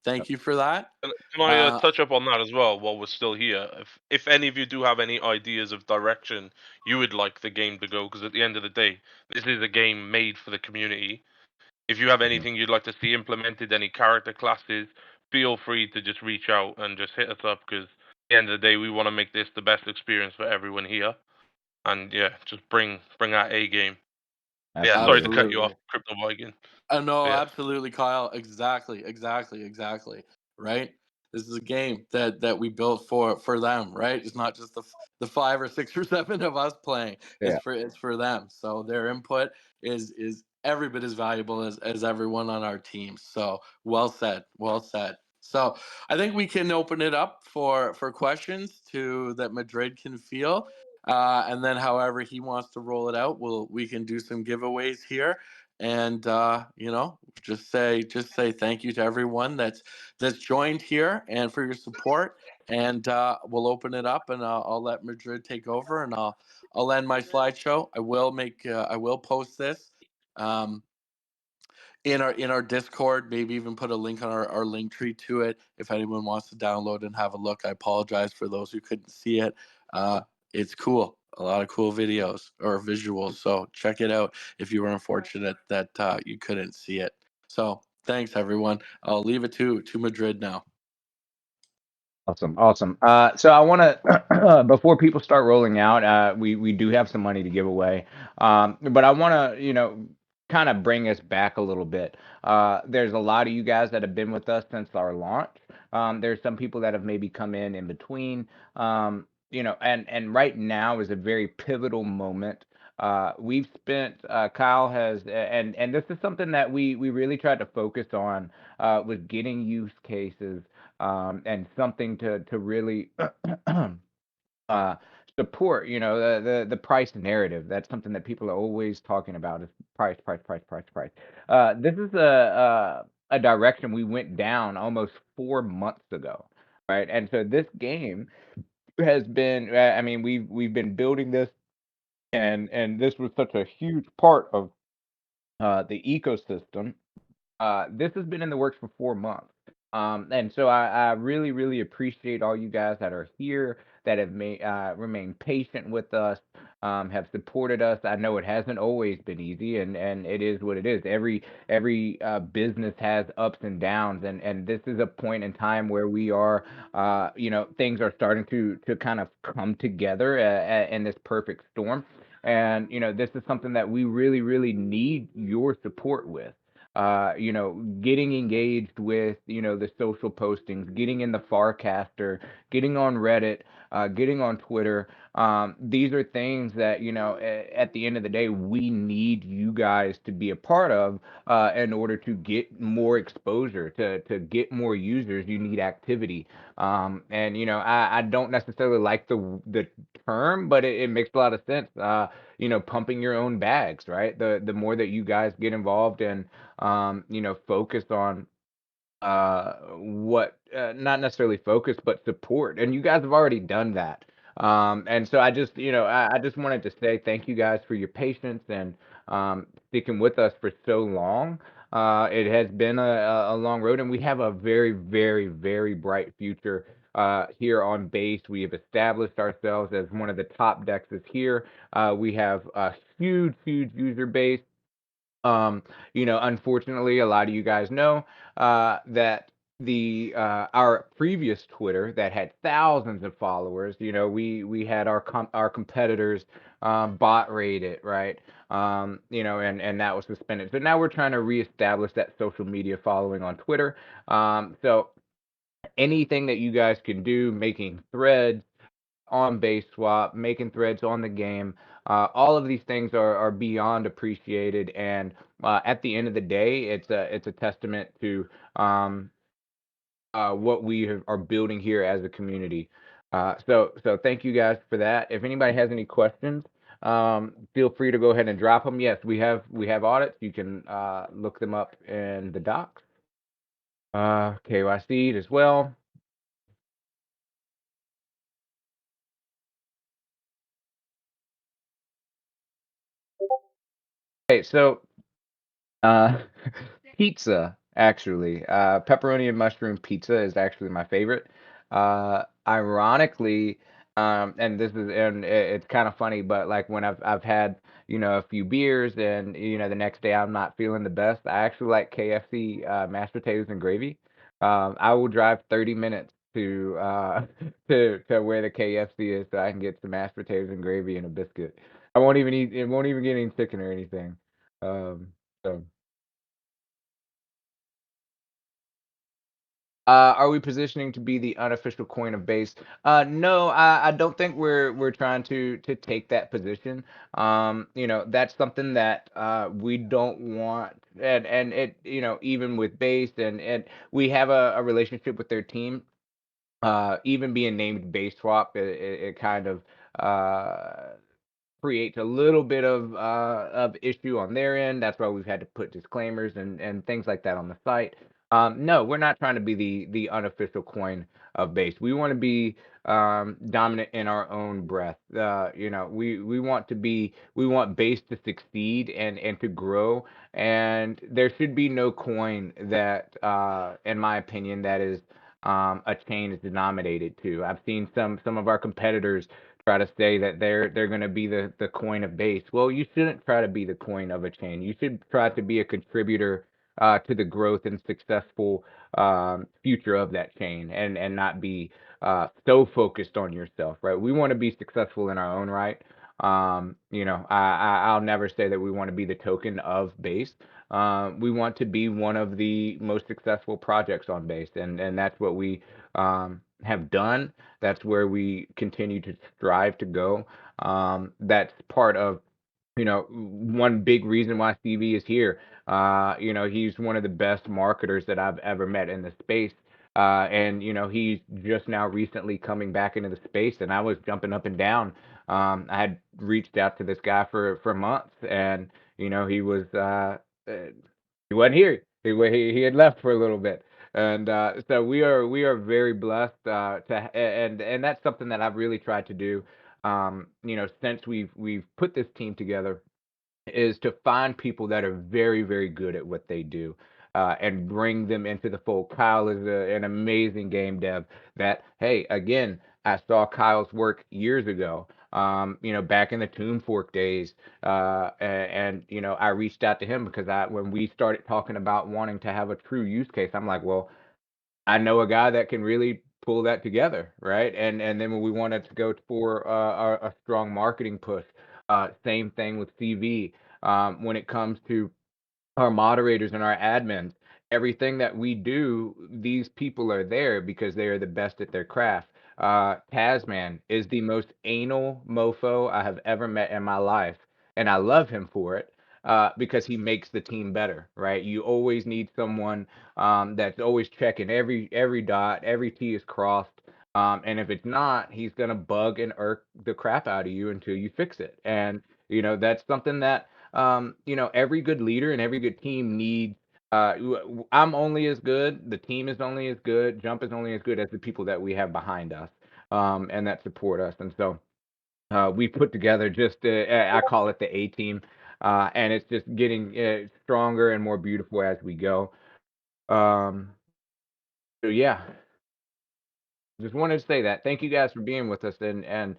thank you for that. Can I Uh, touch up on that as well while we're still here? If any of you do have any ideas of direction you would like the game to go, because at the end of the day, this is a game made for the community. If you have Mhm. anything you'd like to see implemented, any character classes, feel free to just reach out and just hit us up. Because at the end of the day, we want to make this the best experience for everyone here. And yeah, just bring that A game. Yeah, sorry to Absolutely. cut you off, Absolutely. Crypto Viking. No, Yeah. absolutely, Kyle. Exactly. Right. This is a game that we built for them. Right. It's not just the 5 or 6 or 7 of us playing. Yeah, It's for them. So their input is every bit as valuable as everyone on our team. So well said. Well said. So I think we can open it up for questions to that Madrid can feel. And then however he wants to roll it out, we can do some giveaways here, and just say thank you to everyone that's joined here and for your support. And we'll open it up, and I'll let Madrid take over, and I'll end my slideshow. I will post this um, in our Discord, maybe even put a link on our link tree to it if anyone wants to download and have a look. I apologize for those who couldn't see it. uh, it's cool, a lot of cool videos or visuals, so check it out if you were unfortunate that you couldn't see it. So thanks everyone. I'll leave it to Madrid now. Awesome, awesome. So I want to, before people start rolling out, we do have some money to give away, but I want to, kind of bring us back a little bit. There's a lot of you guys that have been with us since our launch. There's some people that have maybe come in between. And right now is a very pivotal moment. We've spent, Kyle has, and this is something that we really tried to focus on, was getting use cases, and something to really uh, support, the price narrative. That's something that people are always talking about is price, price, price, price, price. This is a direction we went down almost 4 months ago, right? And so this game has been, I mean, we've been building this, and this was such a huge part of the ecosystem. This has been in the works for 4 months. And so I really, really appreciate all you guys that are here, that have remained patient with us, have supported us. I know it hasn't always been easy, and it is what it is. Every business has ups and downs, and this is a point in time where we are, things are starting to kind of come together in this perfect storm. And this is something that we really, really need your support with. Getting engaged with, the social postings, getting in the Farcaster, getting on Reddit, getting on Twitter. These are things that, at the end of the day, we need you guys to be a part of, in order to get more exposure, to get more users. You need activity. And, I don't necessarily like the term, but it makes a lot of sense. Pumping your own bags, right? The more that you guys get involved and focused on what, not necessarily focus, but support. And you guys have already done that. And so I just wanted to say thank you guys for your patience and sticking with us for so long. It has been a long road, and we have a very, very, very bright future here on Base. We have established ourselves as one of the top dexes here. We have a huge, huge user base. Unfortunately, a lot of you guys know that the our previous Twitter that had thousands of followers, we had our competitors bot rate it, right? And that was suspended. So now we're trying to reestablish that social media following on Twitter. So anything that you guys can do, making threads on BaseSwap, making threads on the game. All of these things are beyond appreciated, and at the end of the day, it's a testament to what are building here as a community. So thank you guys for that. If anybody has any questions, feel free to go ahead and drop them. Yes, we have audits. You can look them up in the docs. KYC as well. Okay, so Uh, pizza, actually. Pepperoni and mushroom pizza is actually my favorite. Ironically, and it's kind of funny, but like when I've had, a few beers and the next day I'm not feeling the best, I actually like KFC mashed potatoes and gravy. I will drive 30 minutes to to where the KFC is so I can get some mashed potatoes and gravy and a biscuit. I won't even eat it, won't even get any chicken or anything. So. Are we positioning to be the unofficial coin of base? No, I don't think we're trying to take that position. That's something that we don't want, and it, even with base, and we have a relationship with their team. Even being named base swap, it kind of creates a little bit of issue on their end. That's why we've had to put disclaimers and things like that on the site. No, we're not trying to be the unofficial coin of base. We want to be dominant in our own breath. We want base to succeed and to grow. And there should be no coin that, in my opinion, that is a chain is denominated to. I've seen some of our competitors try to say that they're going to be the coin of base. Well, you shouldn't try to be the coin of a chain. You should try to be a contributor to the growth and successful future of that chain, and not be so focused on yourself, right? We want to be successful in our own right. I'll never say that we want to be the token of base. We want to be one of the most successful projects on base, and that's what we have done. That's where we continue to strive to go. That's part of one big reason why CV is here. He's one of the best marketers that I've ever met in the space. And he's just now recently coming back into the space, and I was jumping up and down. I had reached out to this guy for months, and he was he wasn't here. He had left for a little bit, and so we are very blessed and that's something that I've really tried to do. Since we've put this team together, is to find people that are very, very good at what they do, and bring them into the fold. Kyle is an amazing game dev that, hey, again, I saw Kyle's work years ago, back in the Toon Fork days. I reached out to him because when we started talking about wanting to have a true use case, I'm like, well, I know a guy that can really pull that together, right? And then when we wanted to go for a strong marketing push, same thing with CV. When it comes to our moderators and our admins, everything that we do, these people are there because they are the best at their craft. Tasman is the most anal mofo I have ever met in my life, and I love him for it. Because he makes the team better, right? You always need someone that's always checking every dot, every T is crossed. And if it's not, he's gonna bug and irk the crap out of you until you fix it. And that's something that every good leader and every good team needs. I'm only as good, the team is only as good, Jump is only as good as the people that we have behind us, and that support us. And so we put together just, I call it the A team, and it's just getting stronger and more beautiful as we go. Um, so yeah, just wanted to say that. Thank you guys for being with us and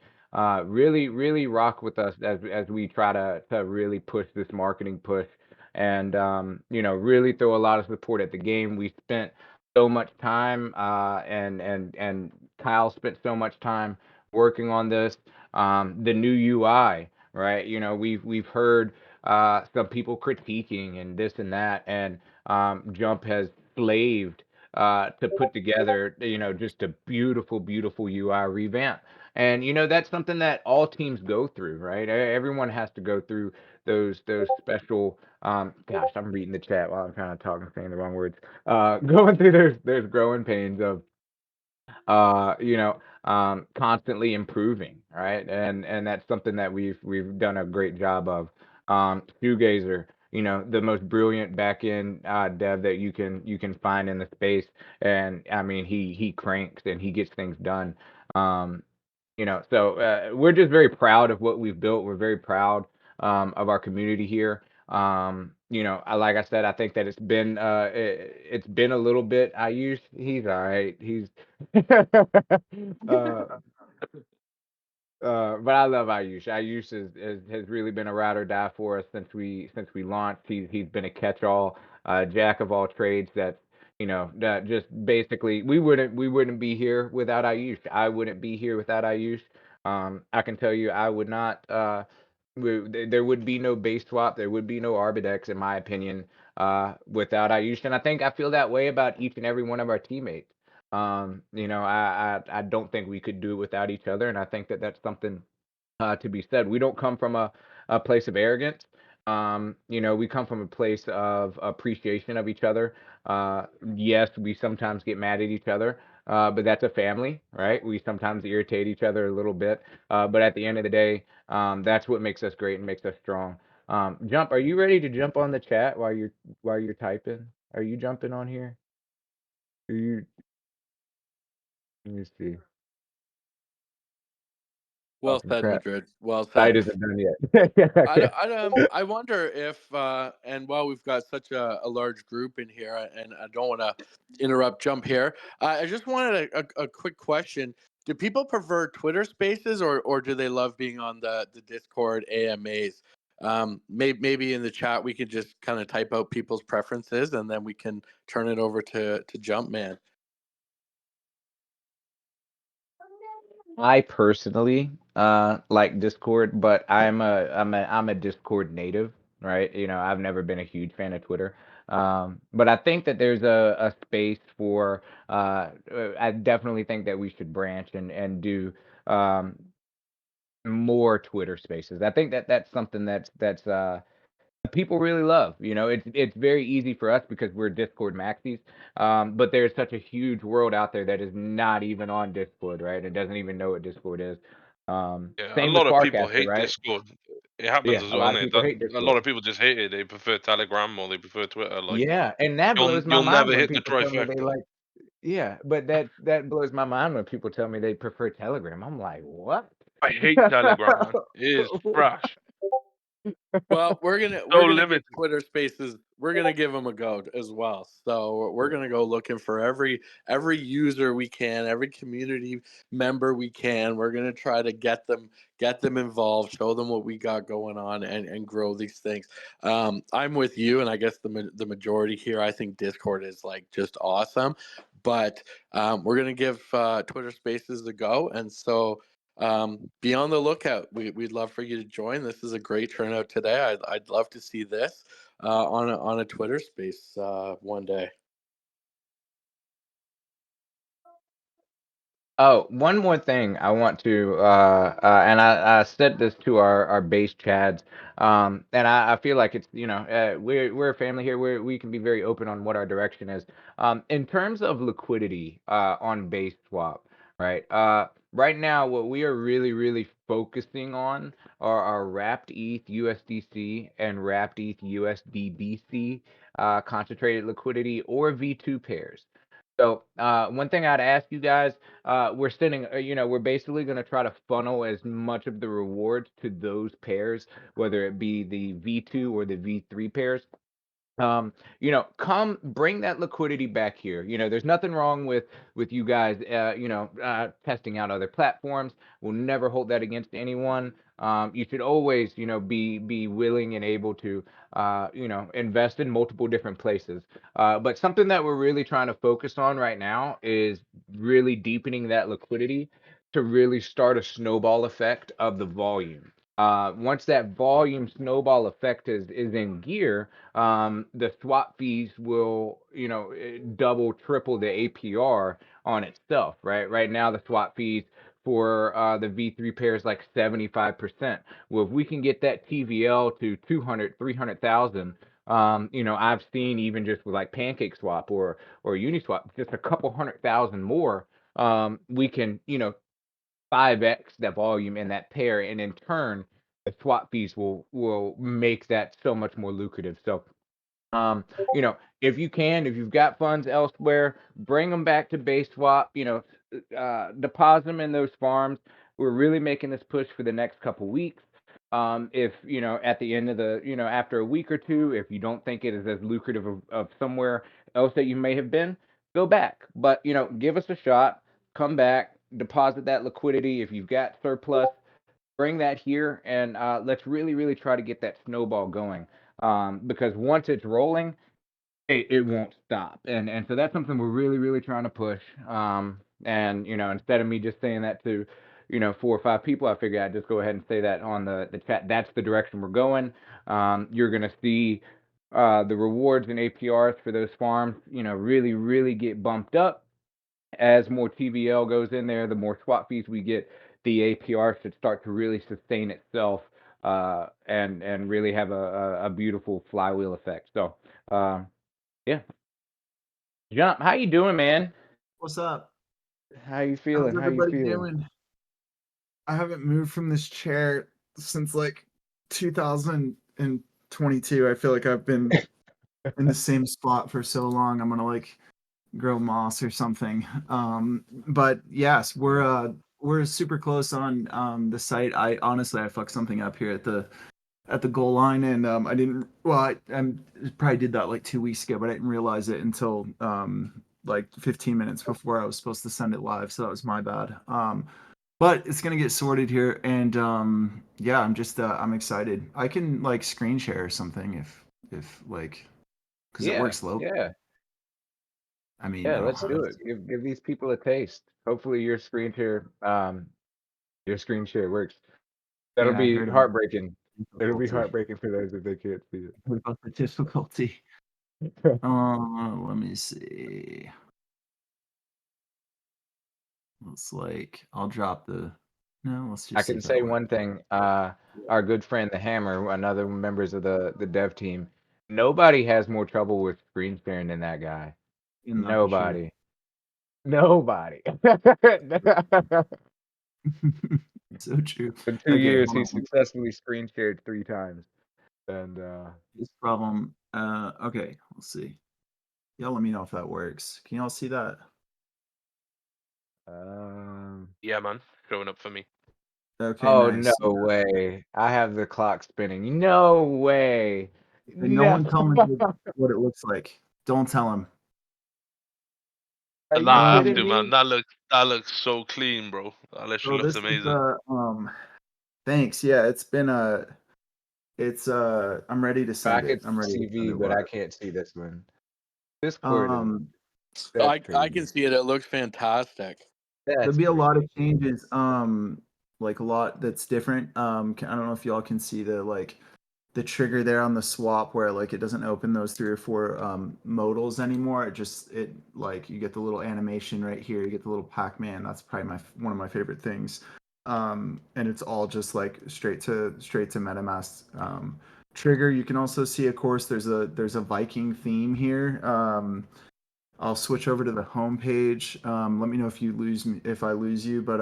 really really rock with us as we try to really push this marketing push and really throw a lot of support at the game. We spent so much time and Kyle spent so much time working on this, the new UI, right? We've heard some people critiquing and this and that, and Jump has slaved to put together, just a beautiful, beautiful UI revamp. And that's something that all teams go through, right? Everyone has to go through those special. Gosh, I'm reading the chat while I'm trying to talk and saying the wrong words. Going through those growing pains of constantly improving, right? And that's something that we've done a great job of. Shoegazer, the most brilliant back end dev that you can find in the space, and I mean he cranks and he gets things done. Um, so we're just very proud of what we've built. We're very proud of our community here. Like I said, I think that it's been a little bit. He's all right. He's uh, but I love Ayush. Ayush has really been a ride or die for us since we launched. He's been a catch-all, jack of all trades. That just basically we wouldn't be here without Ayush. I wouldn't be here without Ayush. I can tell you, I would not. There would be no base swap. There would be no Arbidex, in my opinion, without Ayush. And I feel that way about each and every one of our teammates. I don't think we could do it without each other, and I think that that's something to be said. We don't come from a place of arrogance. We come from a place of appreciation of each other. Yes, we sometimes get mad at each other, but that's a family, right? We sometimes irritate each other a little bit, but at the end of the day, that's what makes us great and makes us strong. Jump, are you ready to jump on the chat while you're typing? Are you jumping on here? Are you? Let me see. Well Talking said, crap. Madrid. Well Site said. isn't done yet. I wonder if, and while we've got such a large group in here, and I don't want to interrupt Jump here, I just wanted a quick question. Do people prefer Twitter Spaces or do they love being on the Discord AMAs? Maybe in the chat we could just kind of type out people's preferences, and then we can turn it over to Jump Man. I personally like Discord, but I'm a Discord native, right? I've never been a huge fan of Twitter. But I think that there's a space for I definitely think that we should branch and do um more Twitter spaces. I think that that's something that's people really love. It's very easy for us because we're Discord maxis. But there's such a huge world out there that is not even on Discord, right? It doesn't even know what Discord is. Yeah, a Same with lot of people Farcaster, hate right? Discord. It happens Yeah, as a well, lot of innit? people That hate a Discord. lot of people just hate it. They prefer Telegram or they prefer Twitter. Like Yeah, and that you'll blows my you'll mind never when hit the people tell me they trifecta. like. Yeah, but that blows my mind when people tell me they prefer Telegram. I'm like, what? I hate Telegram, man. It is trash. Well, we're gonna So we're gonna give limited. Twitter Spaces. We're gonna give them a go as well. So we're gonna go looking for every user we can, every community member we can. We're gonna try to get them involved, show them what we got going on, and grow these things. I'm with you, and I guess the majority here. I think Discord is like just awesome, but we're gonna give Twitter Spaces a go, and so be on the lookout. We'd love for you to join. This is a great turnout today. I'd love to see this on a Twitter space one day. Oh, one more thing I want to, and I said this to our base chads, and I feel like it's, we're a family here. We can be very open on what our direction is. In terms of liquidity, on base swap, right? Right now, what we are really, really focusing on are our wrapped ETH USDC and wrapped ETH USDBC, concentrated liquidity or V2 pairs. So, one thing I'd ask you guys, we're basically going to try to funnel as much of the rewards to those pairs, whether it be the V2 or the V3 pairs. Come bring that liquidity back here. There's nothing wrong with you guys, testing out other platforms. We'll never hold that against anyone. You should always, be willing and able to, invest in multiple different places. But something that we're really trying to focus on right now is really deepening that liquidity to really start a snowball effect of the volume. Once that volume snowball effect is in gear, the swap fees will, double, triple the APR on itself, right? Right now, the swap fees for the V3 pair is like 75%. Well, if we can get that TVL to 200, 300,000, I've seen even just with like Pancake Swap or Uniswap, just a couple 100,000 more, we can, 5x the volume in that pair, and in turn, the swap fees will make that so much more lucrative. So, if you can, if you've got funds elsewhere, bring them back to base swap. Deposit them in those farms. We're really making this push for the next couple weeks. If at the end of after a week or two, if you don't think it is as lucrative of somewhere else that you may have been, go back. But give us a shot. Come back, deposit that liquidity. If you've got surplus, bring that here, and let's really, really try to get that snowball going. Because once it's rolling, it won't stop. And so that's something we're really, really trying to push. And instead of me just saying that to, 4 or 5 people, I figured I'd just go ahead and say that on the chat. That's the direction we're going. You're gonna see the rewards and APRs for those farms, really, really get bumped up. As more TVL goes in there, the more swap fees we get, the APR should start to really sustain itself, and really have a beautiful flywheel effect. So, yeah. Jump, how you doing, man? What's up? How you How's feeling? How you everybody feeling? doing? I haven't moved from this chair since like 2022. I feel like I've been in the same spot for so long. I'm gonna like grow moss or something. But yes, we're super close on the site. I honestly I fucked something up here at the goal line, and I didn't. Well, I probably did that like 2 weeks ago, but I didn't realize it until like 15 minutes before I was supposed to send it live. So that was my bad. But it's gonna get sorted here, and yeah, I'm excited. I can like screen share or something if like because it Yeah, works low. yeah, I mean, yeah. I don't Let's do have it. Give these people a taste. Hopefully, your screen share Your screen share works. That'll Yeah, I be heard about heartbreaking. the It'll be difficulty. heartbreaking for those if they can't see Heard about the difficulty. it. Let me see. Looks like I'll drop the. No, let's I just see can if that say works. one thing. Our good friend the Hammer, another members of the dev team, nobody has more trouble with screen sharing than that guy. No, for sure. Nobody. Nobody. So true. In 2 Okay, years, hold he on. successfully screen shared 3 times. And This problem. Okay, let's see. Y'all let me know if that works. Can y'all see that? Yeah, man, showing up for me. Okay, oh no nice. way. I have the clock spinning. No way. And no No. one tell me what it looks like. Don't tell him. Are Nah, you I have kidding to, man. me? That looks so clean, bro. That literally So looks this is amazing. thanks. Yeah, it's been I'm ready to I send it. could I'm ready to see send V, it but I live. can't see this one. Discord is that's I crazy. can see it. It looks fantastic. There'll That's be a lot of crazy. changes, like a lot that's different. I don't know if y'all can see the trigger there on the swap where like it doesn't open those 3 or 4 modals anymore. It like you get the little animation right here. You get the little Pac-Man. That's probably one of my favorite things. And it's all just like straight to MetaMask trigger. You can also see, of course, there's a Viking theme here. I'll switch over to the home page. Let me know if you lose me, if I lose you. But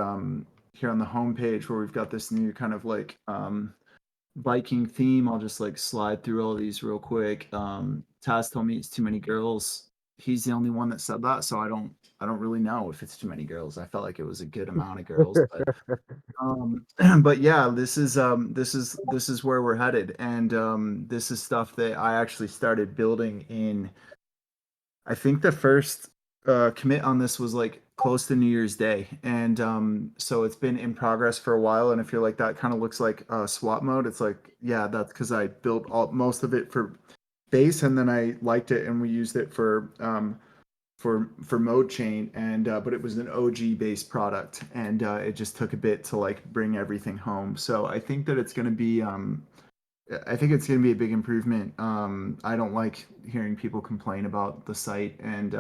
here on the home page where we've got this new kind of like Viking theme, I'll just like slide through all these real quick. Taz told me it's too many girls. He's the only one that said that, so I don't really know if it's too many girls. I felt like it was a good amount of girls, but but yeah, this is where we're headed, and this is stuff that I actually started building in. I think the first commit on this was like close to New Year's Day, and so it's been in progress for a while. And if you're like that, kind of looks like swap mode. It's like, yeah, that's because I built most of it for base, and then I liked it, and we used it for mode chain, and but it was an OG based product, and it just took a bit to like bring everything home. So I think that it's going to be I think it's going to be a big improvement. I don't like hearing people complain about the site, and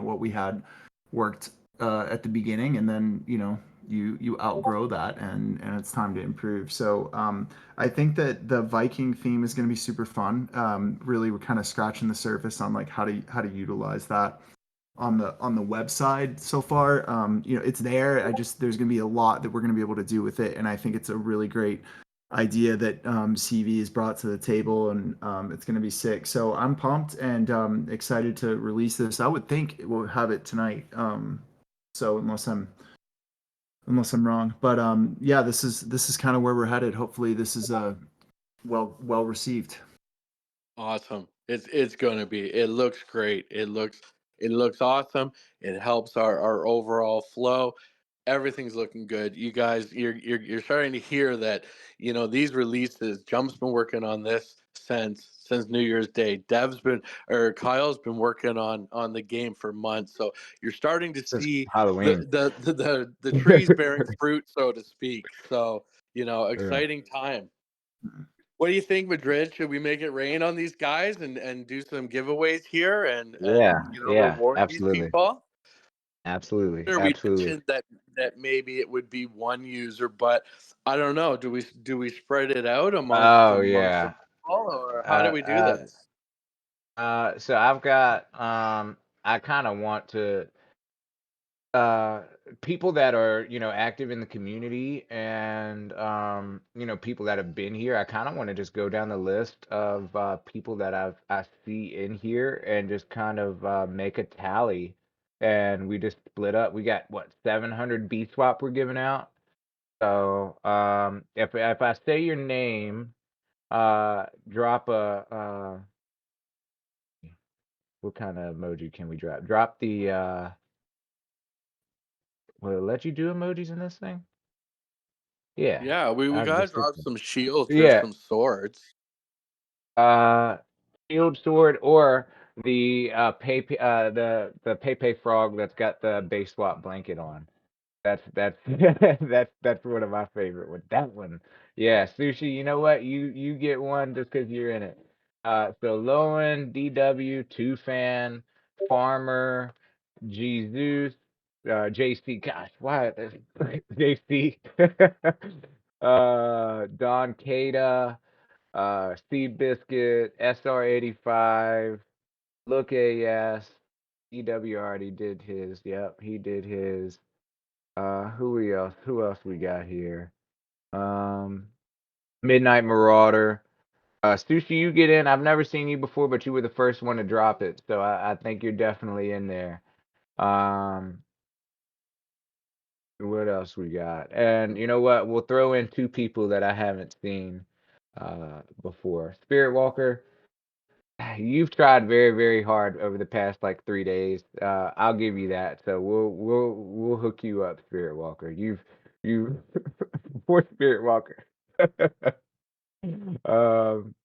what we had worked at the beginning, and then you outgrow that, and it's time to improve. So I think that the Viking theme is going to be super fun. Really, we're kind of scratching the surface on like how to utilize that on the website so far. It's there. There's going to be a lot that we're going to be able to do with it, and I think it's a really great idea that CV has brought to the table, and it's going to be sick. So I'm pumped and excited to release this. I would think we'll have it tonight. So unless I'm wrong, but yeah, this is kind of where we're headed. Hopefully, this is well received. Awesome. It's gonna be. It looks great. It looks awesome. It helps our overall flow. Everything's looking good. You guys, you're starting to hear that. These releases. Jump's been working on this since New Year's Day. Kyle's been working on the game for months. So you're starting to Since see Halloween. the trees bearing fruit, so to speak. So Yeah. exciting time. What do you think, Madrid? Should we make it rain on these guys and do some giveaways here and Yeah, reward these absolutely. people? Absolutely. Sure, we Absolutely. mentioned that maybe it would be one user, but I don't know. Do we spread it out Oh amongst the yeah. people, or how do Uh we do uh this? so I've got I kind of want to uh people that are active in the community, and people that have been here. I kind of want to just go down the list of people that I see in here, and just kind of make a tally, and we just split up. We got what, 700 B swap we're giving out. So if I say your name, drop a what kind of emoji can we drop? Drop the will it let you do emojis in this thing? Yeah. Yeah, we Out of the gotta drop system. some shields or Yeah. some swords. Uh Shield sword, or the Pepe, the Pepe frog that's got the base swap blanket on. That's that's one of my favorite ones. That one, yeah, sushi. You know what? You get one just because you're in it. So Lowen, DW, Two Fan, Farmer, Jesus, JC. Gosh, why JC? Don Cada, Seed Biscuit, SR85, Look AS. DW already did his. Yep, he did his. Who else we got here? Um, Midnight Marauder. Sushi, you get in. I've never seen you before, but you were the first one to drop it, so I think you're definitely in there. Um, what else we got? And you know what? We'll throw in two people that I haven't seen before. Spirit Walker, you've tried very, very hard over the past like 3 days. I'll give you that. So we'll hook you up, Spirit Walker. You poor Spirit Walker. Um,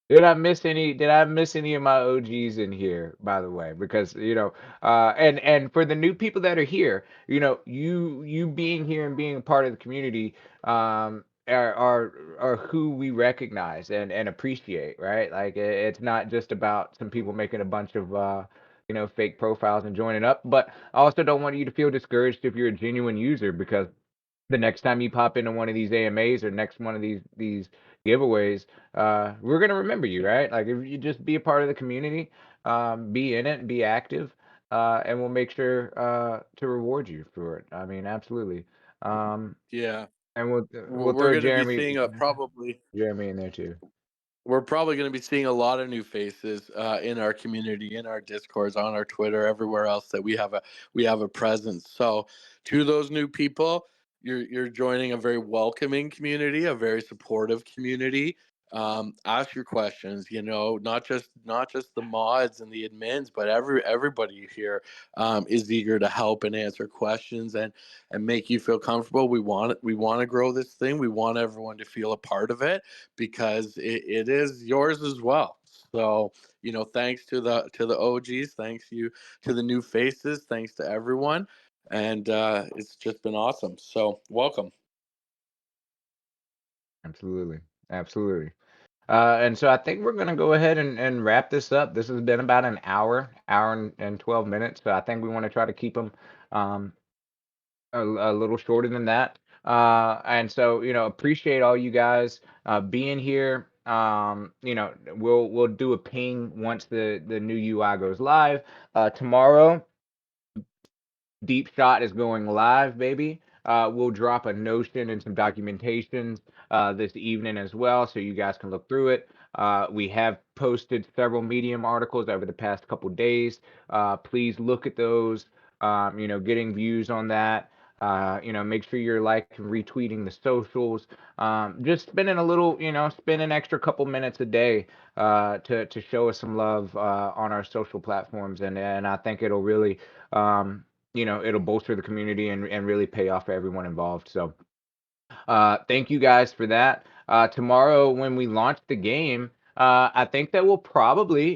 did I miss any of my OGs in here, by the way? Because, and for the new people that are here, you being here and being a part of the community, are who we recognize and appreciate, right? Like it's not just about some people making a bunch of fake profiles and joining up, but I also don't want you to feel discouraged if you're a genuine user, because the next time you pop into one of these AMAs or next one of these giveaways, we're gonna remember you, right? Like if you just be a part of the community, be in it, be active, and we'll make sure to reward you for it. I mean, absolutely. Yeah, And we'll we're, we'll we're throw going to be seeing a probably Jeremy in there too. we're probably going to be seeing a lot of new faces in our community, in our discords, on our Twitter, everywhere else that we have a presence. So to those new people, you're joining a very welcoming community, a very supportive community. Ask your questions, not just the mods and the admins, but everybody here is eager to help and answer questions and make you feel comfortable. We want to grow this thing. We want everyone to feel a part of it, because it is yours as well. So, thanks to the OGs, thanks you to the new faces, thanks to everyone, and it's just been awesome. So, welcome. Absolutely, absolutely. And so I think we're gonna go ahead and wrap this up. This has been about an hour and 12 minutes. So I think we want to try to keep them um, a little shorter than that. And so, appreciate all you guys being here. We'll do a ping once the new UI goes live. Tomorrow, Deep Shot is going live, baby. We'll drop a notion and some documentations this evening as well, so you guys can look through it. We have posted several Medium articles over the past couple days. Please look at those. Getting views on that. Make sure you're like and retweeting the socials. Just spending a little, spend an extra couple minutes a day to show us some love on our social platforms, and I think it'll really it'll bolster the community and really pay off for everyone involved. So thank you guys for that. Tomorrow when we launch the game, I think that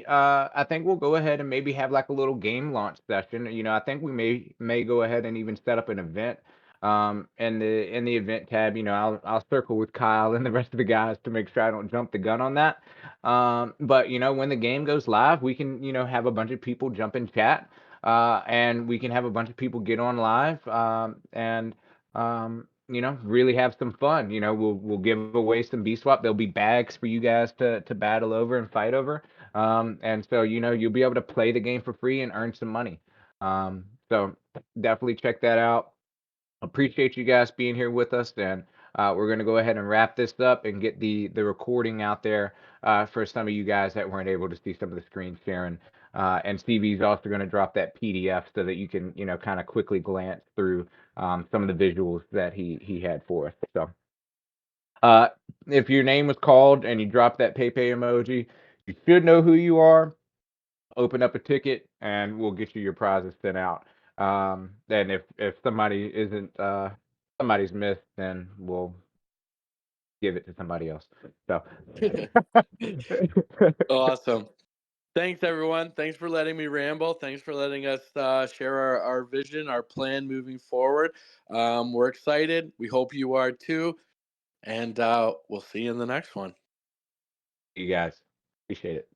I think we'll go ahead and maybe have like a little game launch session. I think we may go ahead and even set up an event. In the event tab, I'll circle with Kyle and the rest of the guys to make sure I don't jump the gun on that. But when the game goes live, we can have a bunch of people jump in chat, and we can have a bunch of people get on live, and really have some fun. We'll give away some BSwap. There'll be bags for you guys to battle over and fight over. And so you'll be able to play the game for free and earn some money. So definitely check that out. Appreciate you guys being here with us, and we're going to go ahead and wrap this up and get the recording out there for some of you guys that weren't able to see some of the screen sharing. And Stevie's also going to drop that PDF so that you can kind of quickly glance through some of the visuals that he had for us. So uh, if your name was called and you dropped that PayPay emoji, you should know who you are. Open up a ticket and we'll get you your prizes sent out. And if somebody isn't somebody's missed, then we'll give it to somebody else. So Awesome. Thanks, everyone. Thanks for letting me ramble. Thanks for letting us share our vision, our plan moving forward. We're excited. We hope you are too. And we'll see you in the next one. You guys appreciate it.